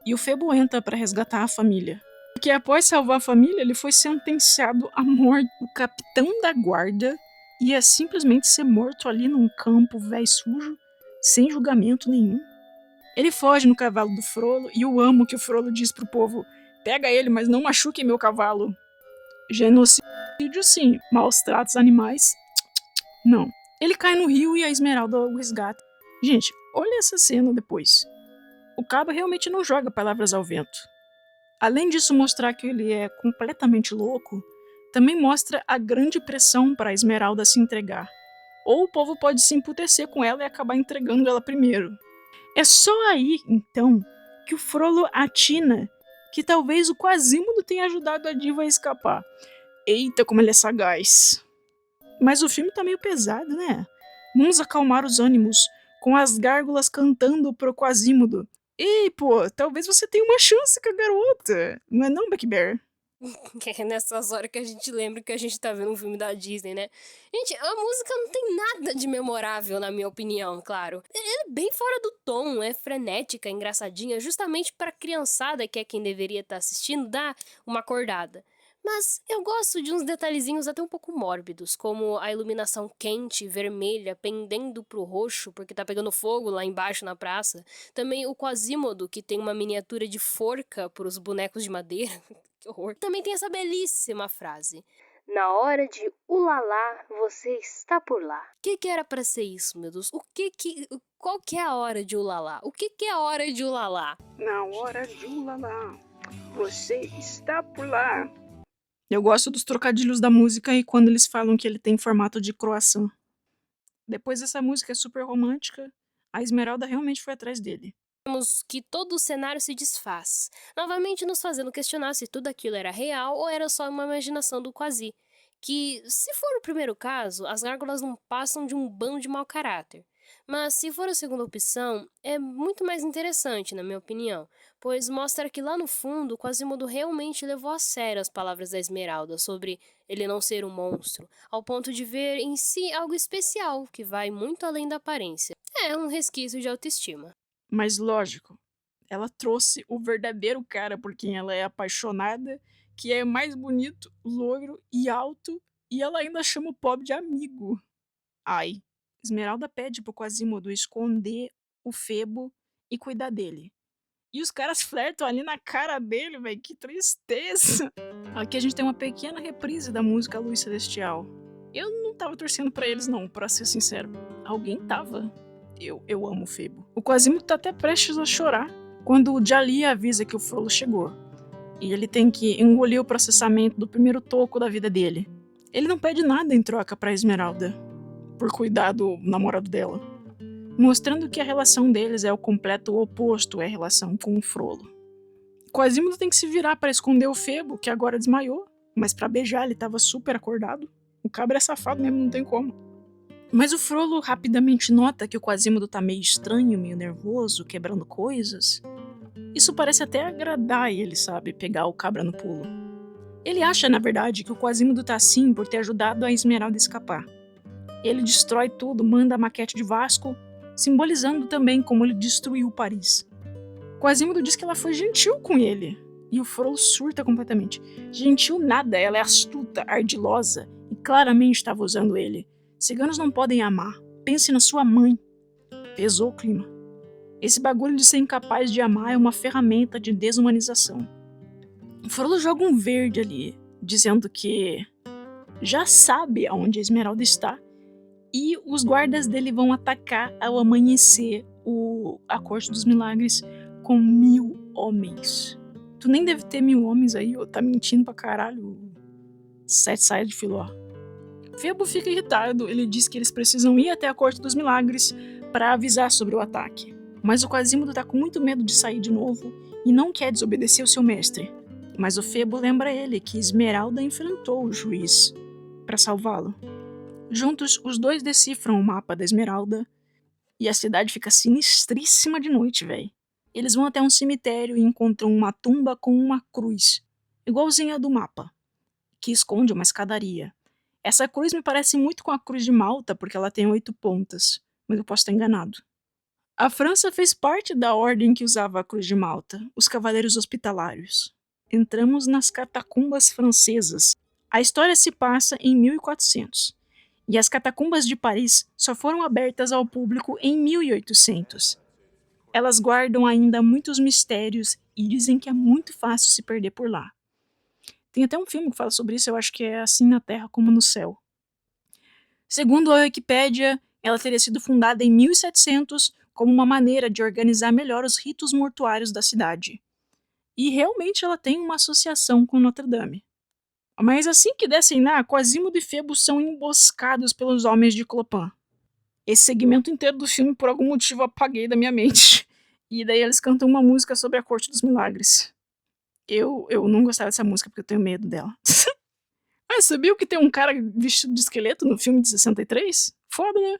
[SPEAKER 1] e o Febo entra para resgatar a família. Porque após salvar a família, ele foi sentenciado à morte. O capitão da guarda ia simplesmente ser morto ali num campo velho sujo, sem julgamento nenhum. Ele foge no cavalo do Frollo e eu amo que o Frollo diz pro povo: pega ele, mas não machuque meu cavalo. Genocídio sim, maus tratos animais, não. Ele cai no rio e a Esmeralda o resgata. Gente, olha essa cena depois. O cabo realmente não joga palavras ao vento. Além disso mostrar que ele é completamente louco, também mostra a grande pressão para a Esmeralda se entregar. Ou o povo pode se emputecer com ela e acabar entregando ela primeiro. É só aí, então, que o Frollo atina que talvez o Quasimodo tenha ajudado a diva a escapar. Eita, como ele é sagaz. Mas o filme tá meio pesado, né? Vamos acalmar os ânimos, com as gárgulas cantando pro Quasimodo. Ei, pô, talvez você tenha uma chance com a garota. Não é não, Beck Bear?
[SPEAKER 4] Que é nessas horas que a gente lembra que a gente tá vendo um filme da Disney, né? Gente, a música não tem nada de memorável, na minha opinião, claro. É bem fora do tom, é frenética, engraçadinha, justamente pra criançada, que é quem deveria estar assistindo, dar uma acordada. Mas eu gosto de uns detalhezinhos até um pouco mórbidos, como a iluminação quente, vermelha, pendendo pro roxo, porque tá pegando fogo lá embaixo na praça. Também o Quasimodo, que tem uma miniatura de forca pros bonecos de madeira. Que horror. Também tem essa belíssima frase: na hora de ulalá, você está por lá. O que era pra ser isso, meu Deus? Qual que é a hora de ulalá? O que é a hora de ulalá?
[SPEAKER 6] na hora de ulalá, você está por lá.
[SPEAKER 1] Eu gosto dos trocadilhos da música e quando eles falam que ele tem formato de croissant. Depois dessa música é super romântica, a Esmeralda realmente foi atrás dele.
[SPEAKER 4] Vemos que todo o cenário se desfaz, novamente nos fazendo questionar se tudo aquilo era real ou era só uma imaginação do Quasi. Que, se for o primeiro caso, as gárgulas não passam de um bando de mau caráter. Mas se for a segunda opção, é muito mais interessante, na minha opinião, pois mostra que lá no fundo, Quasimodo realmente levou a sério as palavras da Esmeralda sobre ele não ser um monstro, ao ponto de ver em si algo especial, que vai muito além da aparência. É um resquício de autoestima.
[SPEAKER 1] Mas lógico, ela trouxe o verdadeiro cara por quem ela é apaixonada, que é mais bonito, loiro e alto, e ela ainda chama o pobre de amigo. Ai. Esmeralda pede pro Quasimodo esconder o Febo e cuidar dele. E os caras flertam ali na cara dele, velho, que tristeza. Aqui a gente tem uma pequena reprise da música Luz Celestial. Eu não tava torcendo pra eles não, pra ser sincero. Alguém tava. Eu amo o Febo. O Quasimodo tá até prestes a chorar quando o Djali avisa que o Frollo chegou. E ele tem que engolir o processamento do primeiro toco da vida dele. Ele não pede nada em troca pra Esmeralda, por cuidar do namorado dela, mostrando que a relação deles é o completo oposto à relação com o Frollo. Quasimodo tem que se virar pra esconder o Febo, que agora desmaiou, mas pra beijar ele tava super acordado. O cabra é safado mesmo, não tem como. Mas o Frollo rapidamente nota que o Quasimodo tá meio estranho, meio nervoso, quebrando coisas. Isso parece até agradar ele, sabe? Pegar o cabra no pulo. Ele acha, na verdade, que o Quasimodo tá assim por ter ajudado a Esmeralda a escapar. Ele destrói tudo, manda a maquete de Vasco, simbolizando também como ele destruiu Paris. Quasimodo diz que ela foi gentil com ele, e o Frollo surta completamente. Gentil nada, ela é astuta, ardilosa, e claramente estava usando ele. Ciganos não podem amar, pense na sua mãe. Pesou o clima. Esse bagulho de ser incapaz de amar é uma ferramenta de desumanização. O Frollo joga um verde ali, dizendo que já sabe aonde a Esmeralda está, e os guardas dele vão atacar ao amanhecer a Corte dos Milagres com 1000 homens. Tu nem deve ter 1000 homens aí, ou tá mentindo pra caralho. 7 saias de Filó. Febo fica irritado, ele diz que eles precisam ir até a Corte dos Milagres para avisar sobre o ataque. Mas o Quasimodo tá com muito medo de sair de novo e não quer desobedecer o seu mestre. Mas o Febo lembra ele que Esmeralda enfrentou o juiz para salvá-lo. Juntos, os dois decifram o mapa da Esmeralda e a cidade fica sinistríssima de noite, velho. Eles vão até um cemitério e encontram uma tumba com uma cruz, igualzinha a do mapa, que esconde uma escadaria. Essa cruz me parece muito com a cruz de Malta, porque ela tem 8 pontas, mas eu posso estar enganado. A França fez parte da ordem que usava a cruz de Malta, os Cavaleiros Hospitalários. Entramos nas catacumbas francesas. A história se passa em 1400. E as catacumbas de Paris só foram abertas ao público em 1800. Elas guardam ainda muitos mistérios e dizem que é muito fácil se perder por lá. Tem até um filme que fala sobre isso, eu acho que é Assim na Terra como no Céu. Segundo a Wikipédia, ela teria sido fundada em 1700 como uma maneira de organizar melhor os ritos mortuários da cidade. E realmente ela tem uma associação com Notre Dame. Mas assim que descem lá, Quasimodo e Febo são emboscados pelos homens de Clopin. Esse segmento inteiro do filme, por algum motivo, eu apaguei da minha mente. E daí eles cantam uma música sobre a Corte dos Milagres. Eu não gostava dessa música porque eu tenho medo dela. Ah, sabia que tem um cara vestido de esqueleto no filme de 63? Foda, né?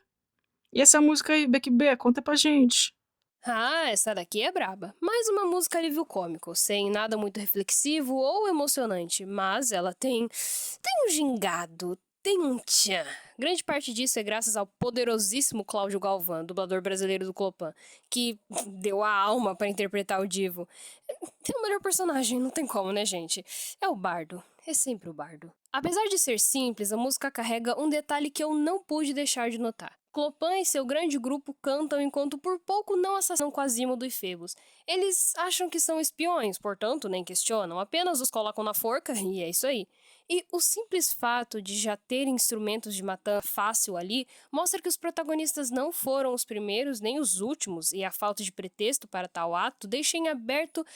[SPEAKER 1] E essa música aí, Beck B, conta pra gente.
[SPEAKER 4] Ah, essa daqui é braba. Mais uma música alívio cômico, sem nada muito reflexivo ou emocionante, mas ela tem um gingado, tem um tchan. Grande parte disso é graças ao poderosíssimo Cláudio Galvão, dublador brasileiro do Clopin, que deu a alma pra interpretar o Divo. É o melhor personagem, não tem como, né, gente? É o bardo. É sempre o bardo. Apesar de ser simples, a música carrega um detalhe que eu não pude deixar de notar. Clopin e seu grande grupo cantam enquanto por pouco não assassinam Quasimodo e Febos. Eles acham que são espiões, portanto nem questionam, apenas os colocam na forca e é isso aí. E o simples fato de já ter instrumentos de matança fácil ali mostra que os protagonistas não foram os primeiros nem os últimos, e a falta de pretexto para tal ato deixa em aberto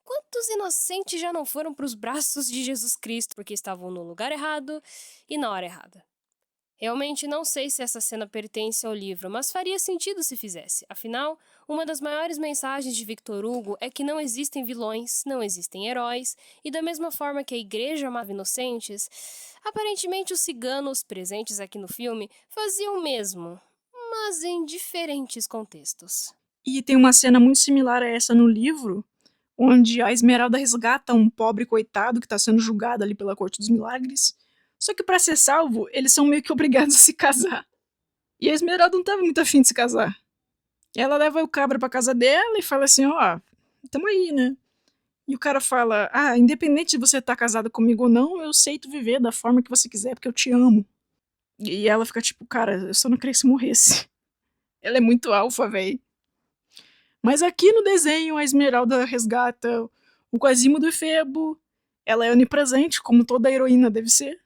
[SPEAKER 4] quantos inocentes já não foram para os braços de Jesus Cristo porque estavam no lugar errado e na hora errada. Realmente não sei se essa cena pertence ao livro, mas faria sentido se fizesse. Afinal, uma das maiores mensagens de Victor Hugo é que não existem vilões, não existem heróis, e da mesma forma que a igreja amava inocentes, aparentemente os ciganos, presentes aqui no filme, faziam o mesmo, mas em diferentes contextos.
[SPEAKER 1] E tem uma cena muito similar a essa no livro, onde a Esmeralda resgata um pobre coitado que está sendo julgado ali pela Corte dos Milagres. Só que pra ser salvo, eles são meio que obrigados a se casar. E a Esmeralda não tava muito afim de se casar. Ela leva o cabra pra casa dela e fala assim, ó, tamo aí, né? E o cara fala, independente de você estar casada comigo ou não, eu sei tu viver da forma que você quiser, porque eu te amo. E ela fica tipo, cara, eu só não queria que você morresse. Ela é muito alfa, véi. Mas aqui no desenho, a Esmeralda resgata o Quasimodo e Febo. Ela é onipresente, como toda heroína deve ser.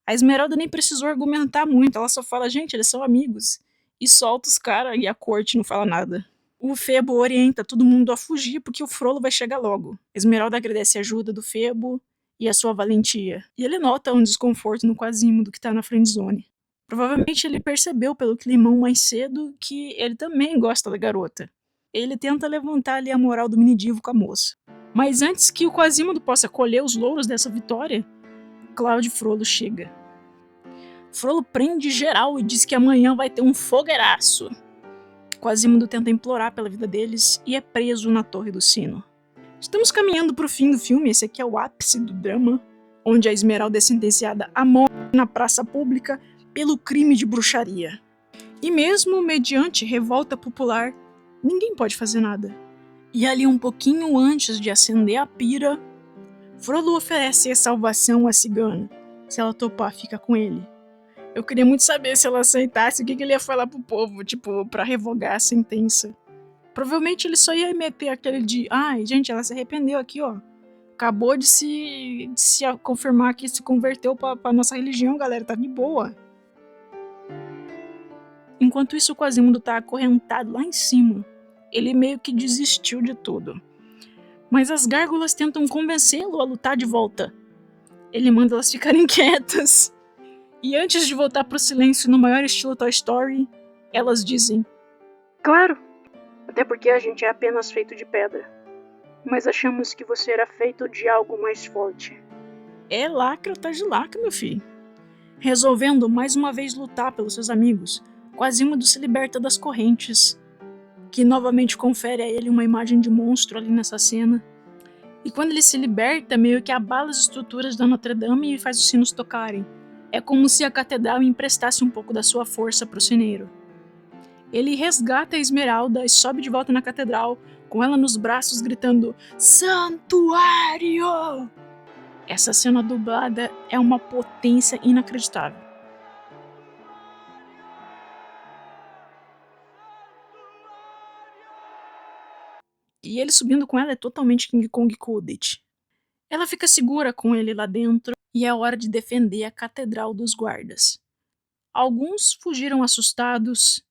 [SPEAKER 1] A Esmeralda nem precisou argumentar muito, ela só fala, gente, eles são amigos. E solta os caras e a corte não fala nada. O Febo orienta todo mundo a fugir porque o Frollo vai chegar logo. A Esmeralda agradece a ajuda do Febo e a sua valentia. E ele nota um desconforto no Quasimodo que tá na friendzone. Provavelmente ele percebeu pelo climão mais cedo que ele também gosta da garota. Ele tenta levantar ali a moral do Minidivo com a moça. Mas antes que o Quasimodo possa colher os louros dessa vitória, Cláudio Frollo chega. Frollo prende geral e diz que amanhã vai ter um fogueiraço. Quasimodo tenta implorar pela vida deles e é preso na Torre do Sino. Estamos caminhando para o fim do filme, esse aqui é o ápice do drama, onde a Esmeralda é sentenciada à morte na praça pública pelo crime de bruxaria. E mesmo mediante revolta popular, ninguém pode fazer nada. E ali um pouquinho antes de acender a pira, Frollo oferece a salvação à cigana. Se ela topar, fica com ele. Eu queria muito saber se ela aceitasse o que ele ia falar pro povo, tipo, pra revogar a sentença. Provavelmente ele só ia meter aquele de, ai, gente, ela se arrependeu aqui, ó. Acabou de se confirmar que se converteu pra nossa religião, galera, tá de boa. Enquanto isso, o Quasimodo tá acorrentado lá em cima. Ele meio que desistiu de tudo. Mas as gárgulas tentam convencê-lo a lutar de volta. Ele manda elas ficarem quietas. E antes de voltar pro silêncio no maior estilo Toy Story, elas dizem:
[SPEAKER 6] Claro, até porque a gente é apenas feito de pedra. Mas achamos que você era feito de algo mais forte.
[SPEAKER 1] é lacra tá de lacra, meu filho. Resolvendo mais uma vez lutar pelos seus amigos, Quasimodo se liberta das correntes, que novamente confere a ele uma imagem de monstro ali nessa cena. E quando ele se liberta, meio que abala as estruturas da Notre Dame e faz os sinos tocarem. É como se a catedral emprestasse um pouco da sua força pro sineiro. Ele resgata a Esmeralda e sobe de volta na catedral, com ela nos braços gritando Santuário! Essa cena dublada é uma potência inacreditável. E ele subindo com ela é totalmente King Kong coded. Ela fica segura com ele lá dentro e é hora de defender a Catedral dos Guardas. Alguns fugiram assustados,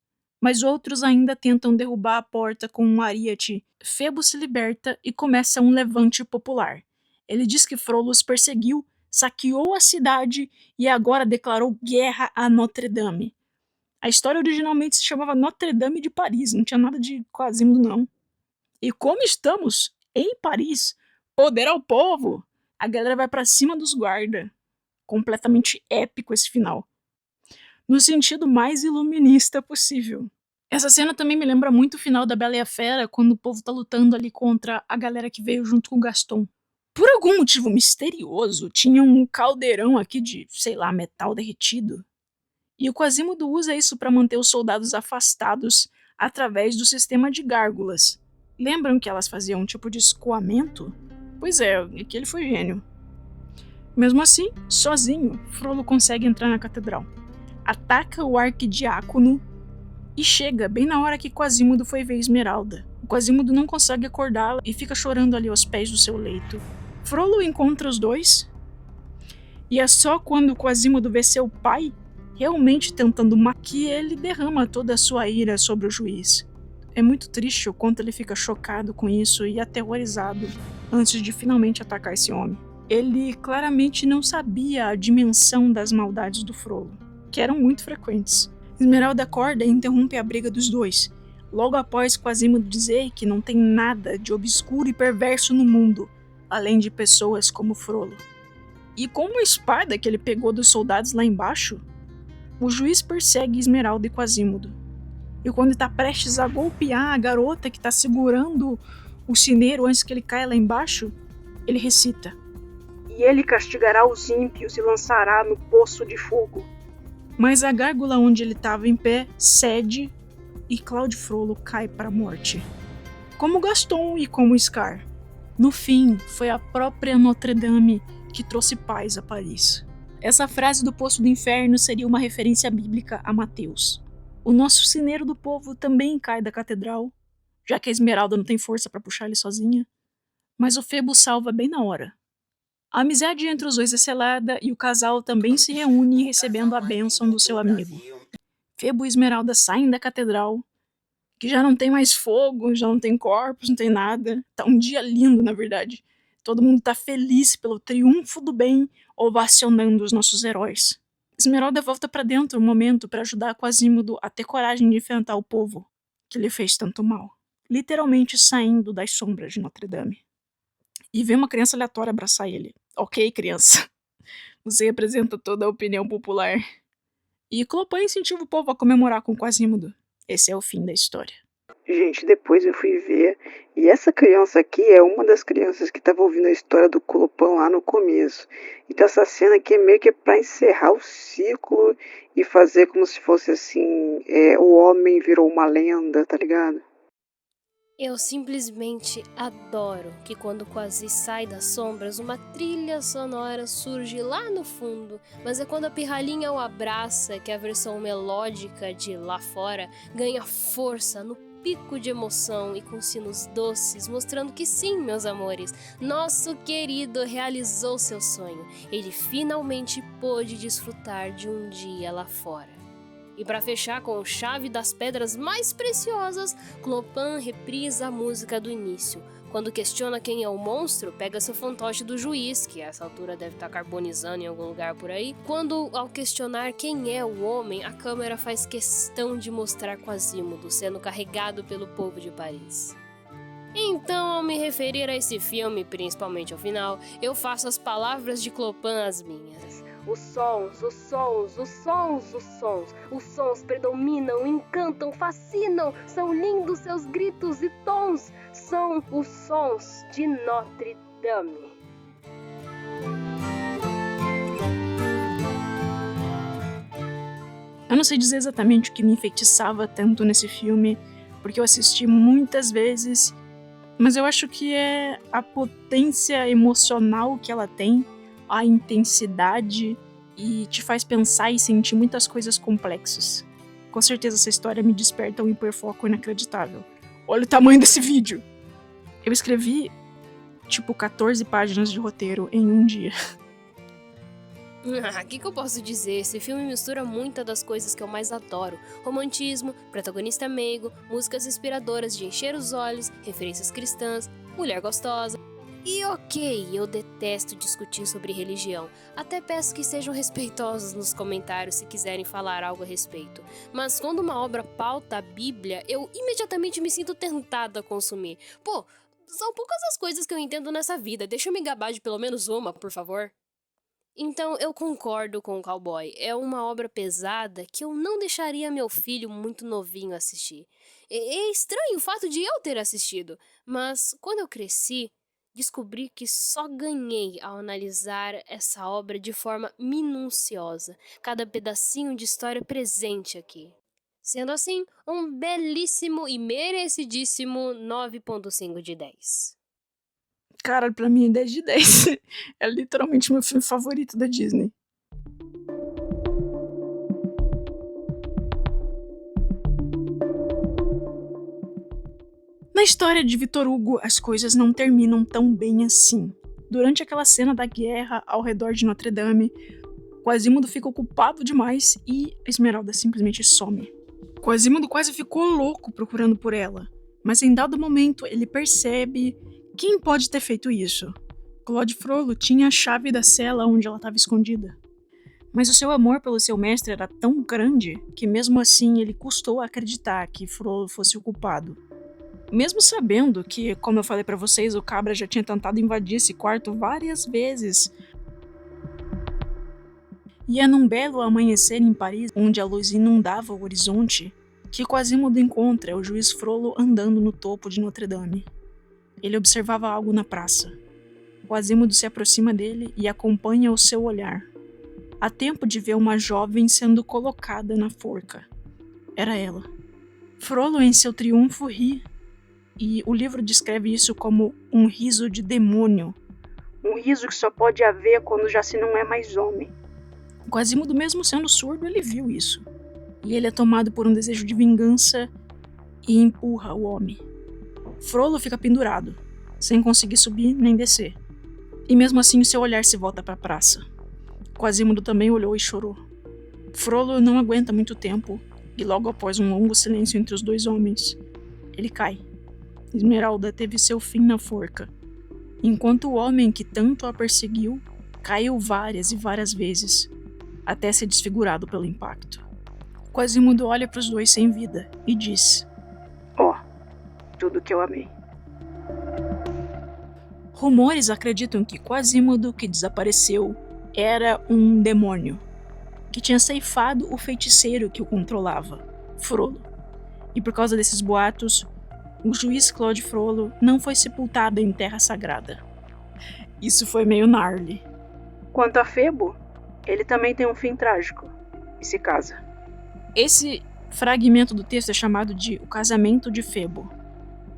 [SPEAKER 1] mas outros ainda tentam derrubar a porta com um ariete. Febo se liberta e começa um levante popular. Ele diz que Frollo os perseguiu, saqueou a cidade e agora declarou guerra a Notre Dame. A história originalmente se chamava Notre Dame de Paris, não tinha nada de Quasimodo não. E como estamos em Paris, poder ao povo, a galera vai pra cima dos guardas. Completamente épico esse final. No sentido mais iluminista possível. Essa cena também me lembra muito o final da Bela e a Fera, quando o povo tá lutando ali contra a galera que veio junto com o Gaston. Por algum motivo misterioso, tinha um caldeirão aqui de, sei lá, metal derretido. E o Quasimodo usa isso para manter os soldados afastados através do sistema de gárgulas. Lembram que elas faziam um tipo de escoamento? Pois é, aqui ele foi gênio. Mesmo assim, sozinho, Frollo consegue entrar na catedral. Ataca o arquidiácono e chega bem na hora que Quasimodo foi ver Esmeralda. O Quasimodo não consegue acordá-la e fica chorando ali aos pés do seu leito. Frollo encontra os dois e é só quando Quasimodo vê seu pai realmente tentando matar que ele derrama toda a sua ira sobre o juiz. É muito triste o quanto ele fica chocado com isso e aterrorizado antes de finalmente atacar esse homem. Ele claramente não sabia a dimensão das maldades do Frollo, que eram muito frequentes. Esmeralda acorda e interrompe a briga dos dois, logo após Quasimodo dizer que não tem nada de obscuro e perverso no mundo, além de pessoas como Frollo. E com a espada que ele pegou dos soldados lá embaixo, o juiz persegue Esmeralda e Quasimodo. E quando está prestes a golpear a garota que está segurando o sineiro antes que ele caia lá embaixo, ele recita:
[SPEAKER 6] E ele castigará os ímpios e lançará no poço de fogo.
[SPEAKER 1] Mas a gárgula onde ele estava em pé cede e Claude Frollo cai para a morte. Como Gaston e como Scar. No fim, foi a própria Notre Dame que trouxe paz a Paris. Essa frase do Poço do Inferno seria uma referência bíblica a Mateus. O nosso sineiro do povo também cai da catedral, já que a Esmeralda não tem força para puxar ele sozinha, mas o Febo salva bem na hora. A amizade entre os dois é selada e o casal também se reúne recebendo a bênção do seu amigo. Febo e Esmeralda saem da catedral, que já não tem mais fogo, já não tem corpos, não tem nada. Tá um dia lindo, na verdade. Todo mundo tá feliz pelo triunfo do bem, ovacionando os nossos heróis. Esmeralda volta pra dentro um momento para ajudar Quasimodo a ter coragem de enfrentar o povo que lhe fez tanto mal, literalmente saindo das sombras de Notre Dame. E vê uma criança aleatória abraçar ele. Ok, criança, você representa toda a opinião popular. E Clopin incentiva o povo a comemorar com Quasimodo. Esse é o fim da história.
[SPEAKER 7] Gente, depois eu fui ver, e essa criança aqui é uma das crianças que estava ouvindo a história do Clopin lá no começo. Então essa cena aqui é meio que para encerrar o ciclo e fazer como se fosse assim, o homem virou uma lenda, tá ligado?
[SPEAKER 4] Eu simplesmente adoro que quando Quasi sai das sombras, uma trilha sonora surge lá no fundo, mas é quando a pirralhinha o abraça que a versão melódica de Lá Fora ganha força no pico de emoção e com sinos doces, mostrando que sim, meus amores, nosso querido realizou seu sonho. Ele finalmente pôde desfrutar de um dia lá fora. E para fechar com chave das pedras mais preciosas, Clopin reprisa a música do início. Quando questiona quem é o monstro, pega seu fantoche do juiz, que a essa altura deve estar carbonizando em algum lugar por aí. Quando, ao questionar quem é o homem, a câmera faz questão de mostrar Quasimodo sendo carregado pelo povo de Paris. Então, ao me referir a esse filme, principalmente ao final, eu faço as palavras de Clopin as minhas.
[SPEAKER 8] Os sons, os sons, os sons, os sons. Os sons predominam, encantam, fascinam. São lindos seus gritos e tons. São os sons de Notre Dame.
[SPEAKER 1] Eu não sei dizer exatamente o que me enfeitiçava tanto nesse filme, porque eu assisti muitas vezes, mas eu acho que é a potência emocional que ela tem, a intensidade, e te faz pensar e sentir muitas coisas complexas. Com certeza essa história me desperta um hiperfoco inacreditável. Olha o tamanho desse vídeo! Eu escrevi, 14 páginas de roteiro em um dia.
[SPEAKER 4] O que eu posso dizer? Esse filme mistura muitas das coisas que eu mais adoro. Romantismo, protagonista meigo, músicas inspiradoras de encher os olhos, referências cristãs, mulher gostosa. E ok, eu detesto discutir sobre religião. Até peço que sejam respeitosos nos comentários se quiserem falar algo a respeito. Mas quando uma obra pauta a Bíblia, eu imediatamente me sinto tentada a consumir. Pô, são poucas as coisas que eu entendo nessa vida. Deixa eu me gabar de pelo menos uma, por favor. Então eu concordo com o Cowboy. É uma obra pesada que eu não deixaria meu filho muito novinho assistir. É estranho o fato de eu ter assistido. Mas quando eu cresci, descobri que só ganhei ao analisar essa obra de forma minuciosa, cada pedacinho de história presente aqui. Sendo assim, um belíssimo e merecidíssimo 9.5 de 10.
[SPEAKER 1] Cara, pra mim é 10 de 10. É literalmente meu filme favorito da Disney. Na história de Victor Hugo, as coisas não terminam tão bem assim. Durante aquela cena da guerra ao redor de Notre Dame, Quasimodo fica ocupado demais e Esmeralda simplesmente some. Quasimodo quase ficou louco procurando por ela, mas em dado momento ele percebe quem pode ter feito isso. Claude Frollo tinha a chave da cela onde ela estava escondida. Mas o seu amor pelo seu mestre era tão grande que mesmo assim ele custou a acreditar que Frollo fosse o culpado. Mesmo sabendo que, como eu falei pra vocês, o Cabra já tinha tentado invadir esse quarto várias vezes. E é num belo amanhecer em Paris, onde a luz inundava o horizonte, que Quasimodo encontra o juiz Frollo andando no topo de Notre Dame. Ele observava algo na praça. Quasimodo se aproxima dele e acompanha o seu olhar. Há tempo de ver uma jovem sendo colocada na forca. Era ela. Frollo, em seu triunfo, ri. E o livro descreve isso como um riso de demônio.
[SPEAKER 6] Um riso que só pode haver quando já se não é mais homem.
[SPEAKER 1] Quasimodo, mesmo sendo surdo, ele viu isso. E ele é tomado por um desejo de vingança e empurra o homem. Frollo fica pendurado, sem conseguir subir nem descer. E mesmo assim o seu olhar se volta para a praça. Quasimodo também olhou e chorou. Frollo não aguenta muito tempo, e logo após um longo silêncio entre os dois homens, ele cai. Esmeralda teve seu fim na forca, enquanto o homem que tanto a perseguiu caiu várias e várias vezes, até ser desfigurado pelo impacto. Quasimodo olha para os dois sem vida e diz:
[SPEAKER 6] Tudo que eu amei.
[SPEAKER 1] Rumores acreditam que Quasimodo, que desapareceu, era um demônio,
[SPEAKER 6] que tinha ceifado o feiticeiro que o controlava, Frollo. E por causa desses boatos, o juiz Claude Frollo não foi sepultado em terra sagrada. Isso foi meio gnarly. Quanto a Febo, ele também tem um fim trágico e se casa. Esse fragmento do texto é chamado de O Casamento de Febo.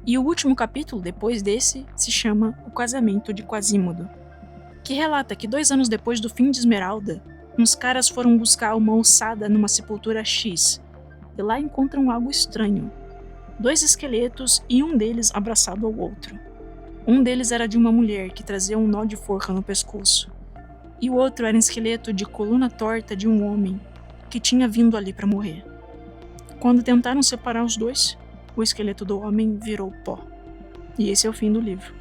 [SPEAKER 6] E o último capítulo, depois desse, se chama O Casamento de Quasimodo, que relata que 2 anos depois do fim de Esmeralda, uns caras foram buscar uma ossada numa sepultura X, e lá encontram algo estranho. 2 esqueletos e um deles abraçado ao outro. Um deles era de uma mulher que trazia um nó de forca no pescoço, e o outro era um esqueleto de coluna torta de um homem que tinha vindo ali para morrer. Quando tentaram separar os dois, o esqueleto do homem virou pó. E esse é o fim do livro.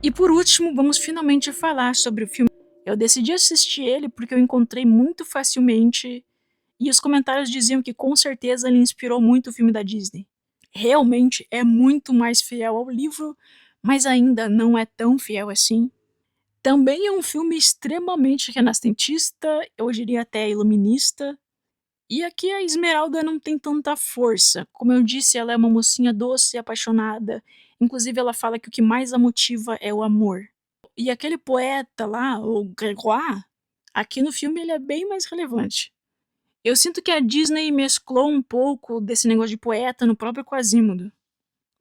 [SPEAKER 6] E por último, vamos finalmente falar sobre o filme. Eu decidi assistir ele porque eu encontrei muito facilmente e os comentários diziam que com certeza ele inspirou muito o filme da Disney. Realmente é muito mais fiel ao livro, mas ainda não é tão fiel assim. Também é um filme extremamente renascentista, eu diria até iluminista. E aqui a Esmeralda não tem tanta força. Como eu disse, ela é uma mocinha doce e apaixonada. Inclusive ela fala que o que mais a motiva é o amor. E aquele poeta lá, o Grégoire, aqui no filme ele é bem mais relevante. Eu sinto que a Disney mesclou um pouco desse negócio de poeta no próprio Quasimodo,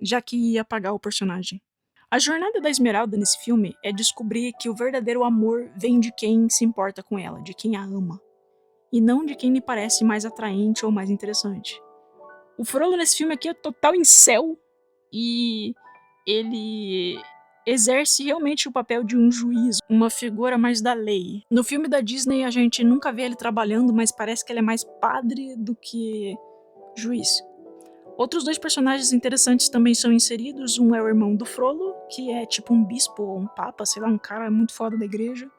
[SPEAKER 6] já que ia apagar o personagem. A jornada da Esmeralda nesse filme é descobrir que o verdadeiro amor vem de quem se importa com ela, de quem a ama, e não de quem lhe parece mais atraente ou mais interessante. O Frollo nesse filme aqui é total incel, e ele exerce realmente o papel de um juiz, uma figura mais da lei. No filme da Disney a gente nunca vê ele trabalhando, mas parece que ele é mais padre do que juiz. Outros 2 personagens interessantes também são inseridos. Um é o irmão do Frollo, que é tipo um bispo ou um papa, sei lá, um cara muito foda da igreja.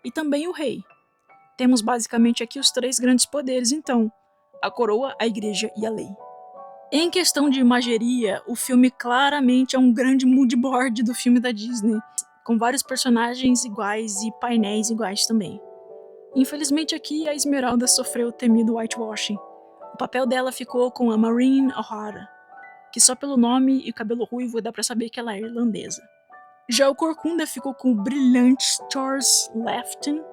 [SPEAKER 6] E também o rei. Temos basicamente aqui os 3 grandes poderes, então: a coroa, a igreja e a lei. Em questão de imageria, o filme claramente é um grande moodboard do filme da Disney, com vários personagens iguais e painéis iguais também. Infelizmente aqui a Esmeralda sofreu o temido whitewashing. O papel dela ficou com a Maureen O'Hara, que só pelo nome e cabelo ruivo dá pra saber que ela é irlandesa. Já o Corcunda ficou com o brilhante Charles Laughton.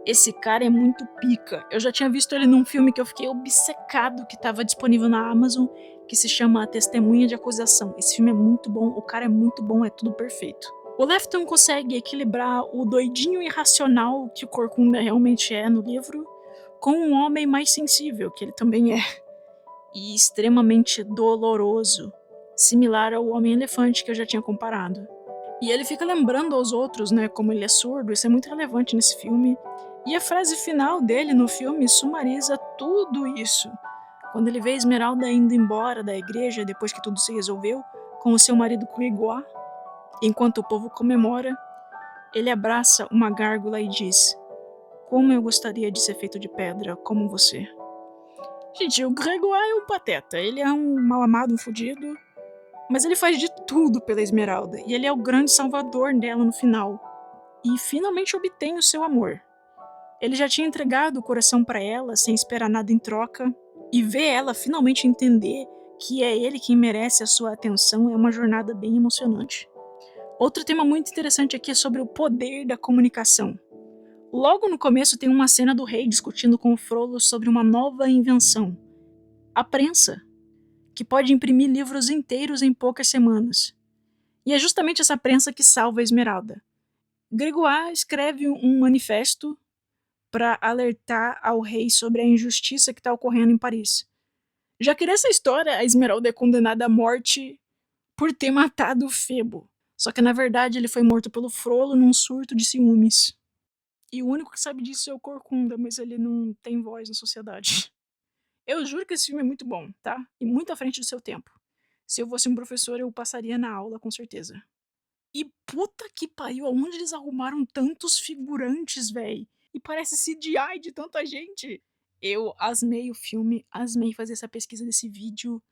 [SPEAKER 6] Esse cara é muito pica. Eu já tinha visto ele num filme que eu fiquei obcecado, que estava disponível na Amazon, que se chama A Testemunha de Acusação. Esse filme é muito bom, o cara é muito bom, é tudo perfeito. O Laughton consegue equilibrar o doidinho irracional que o Corcunda realmente é no livro, com um homem mais sensível, que ele também é, e extremamente doloroso, similar ao Homem-Elefante que eu já tinha comparado. E ele fica lembrando aos outros, né, como ele é surdo, isso é muito relevante nesse filme. E a frase final dele no filme sumariza tudo isso. Quando ele vê Esmeralda indo embora da igreja depois que tudo se resolveu, com o seu marido Grégoire, enquanto o povo comemora, ele abraça uma gárgula e diz: "Como eu gostaria de ser feito de pedra, como você." Gente, o Grégoire é um pateta, ele é um mal amado, um fudido, mas ele faz de tudo pela Esmeralda, e ele é o grande salvador dela no final. E finalmente obtém o seu amor. Ele já tinha entregado o coração pra ela, sem esperar nada em troca, e ver ela finalmente entender que é ele quem merece a sua atenção é uma jornada bem emocionante. Outro tema muito interessante aqui é sobre o poder da comunicação. Logo no começo tem uma cena do rei discutindo com o Frollo sobre uma nova invenção, a prensa, que pode imprimir livros inteiros em poucas semanas. E é justamente essa prensa que salva a Esmeralda. Grégoire escreve um manifesto para alertar ao rei sobre a injustiça que está ocorrendo em Paris. Já que nessa história a Esmeralda é condenada à morte por ter matado o Febo. Só que na verdade ele foi morto pelo Frollo num surto de ciúmes. E o único que sabe disso é o Corcunda, mas ele não tem voz na sociedade. Eu juro que esse filme é muito bom, tá? E muito à frente do seu tempo. Se eu fosse um professor, eu passaria na aula, com certeza. E puta que pariu, aonde eles arrumaram tantos figurantes, véi? E parece CGI de tanta gente. Eu asmei o filme, asmei fazer essa pesquisa desse vídeo.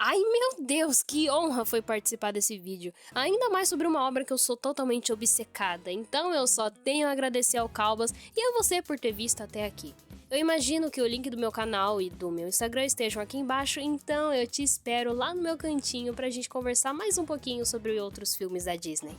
[SPEAKER 4] Ai meu Deus, que honra foi participar desse vídeo. Ainda mais sobre uma obra que eu sou totalmente obcecada. Então eu só tenho a agradecer ao Calbas e a você por ter visto até aqui. Eu imagino que o link do meu canal e do meu Instagram estejam aqui embaixo, então eu te espero lá no meu cantinho pra gente conversar mais um pouquinho sobre outros filmes da Disney.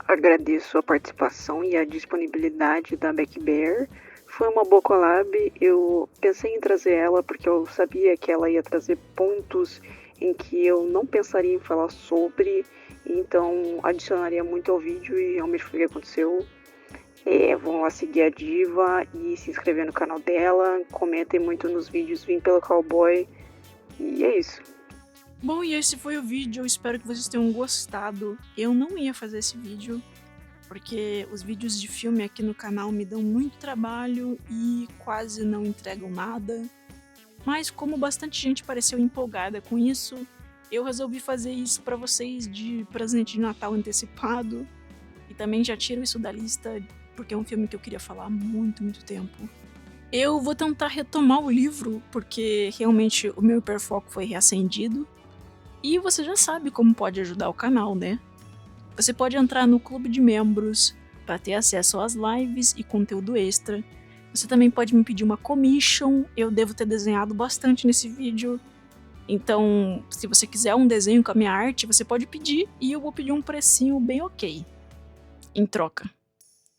[SPEAKER 7] Agradeço a participação e a disponibilidade da Beck Bear. Foi uma boa collab, eu pensei em trazer ela porque eu sabia que ela ia trazer pontos em que eu não pensaria em falar sobre, então adicionaria muito ao vídeo e realmente foi o que aconteceu. Vão lá seguir a diva e se inscrever no canal dela, comentem muito nos vídeos, vim pelo cowboy, e é isso.
[SPEAKER 6] Bom, e esse foi o vídeo, eu espero que vocês tenham gostado. Eu não ia fazer esse vídeo, porque os vídeos de filme aqui no canal me dão muito trabalho e quase não entregam nada. Mas como bastante gente pareceu empolgada com isso, eu resolvi fazer isso pra vocês de presente de Natal antecipado. E também já tiro isso da lista, porque é um filme que eu queria falar há muito tempo. Eu vou tentar retomar o livro, porque realmente o meu hiperfoco foi reacendido. E você já sabe como pode ajudar o canal, né? Você pode entrar no clube de membros para ter acesso às lives e conteúdo extra. Você também pode me pedir uma commission, eu devo ter desenhado bastante nesse vídeo. Então, se você quiser um desenho com a minha arte, você pode pedir e eu vou pedir um precinho bem ok, em troca.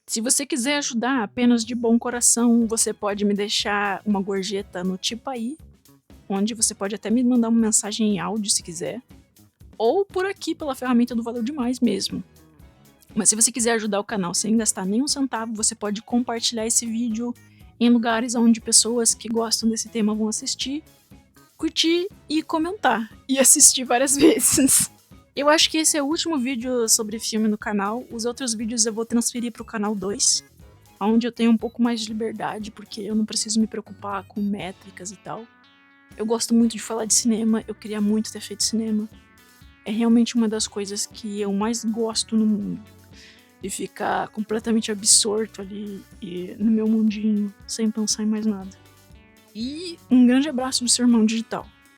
[SPEAKER 6] Se você quiser ajudar apenas de bom coração, você pode me deixar uma gorjeta no Tipaí, onde você pode até me mandar uma mensagem em áudio se quiser, ou por aqui pela ferramenta do Valeu Demais mesmo. Mas se você quiser ajudar o canal sem gastar nenhum centavo, você pode compartilhar esse vídeo em lugares onde pessoas que gostam desse tema vão assistir, curtir e comentar, e assistir várias vezes. Eu acho que esse é o último vídeo sobre filme no canal, os outros vídeos eu vou transferir para o canal 2, onde eu tenho um pouco mais de liberdade, porque eu não preciso me preocupar com métricas e tal. Eu gosto muito de falar de cinema, eu queria muito ter feito cinema. É realmente uma das coisas que eu mais gosto no mundo. De ficar completamente absorto ali e no meu mundinho, sem pensar em mais nada. E um grande abraço do seu irmão digital.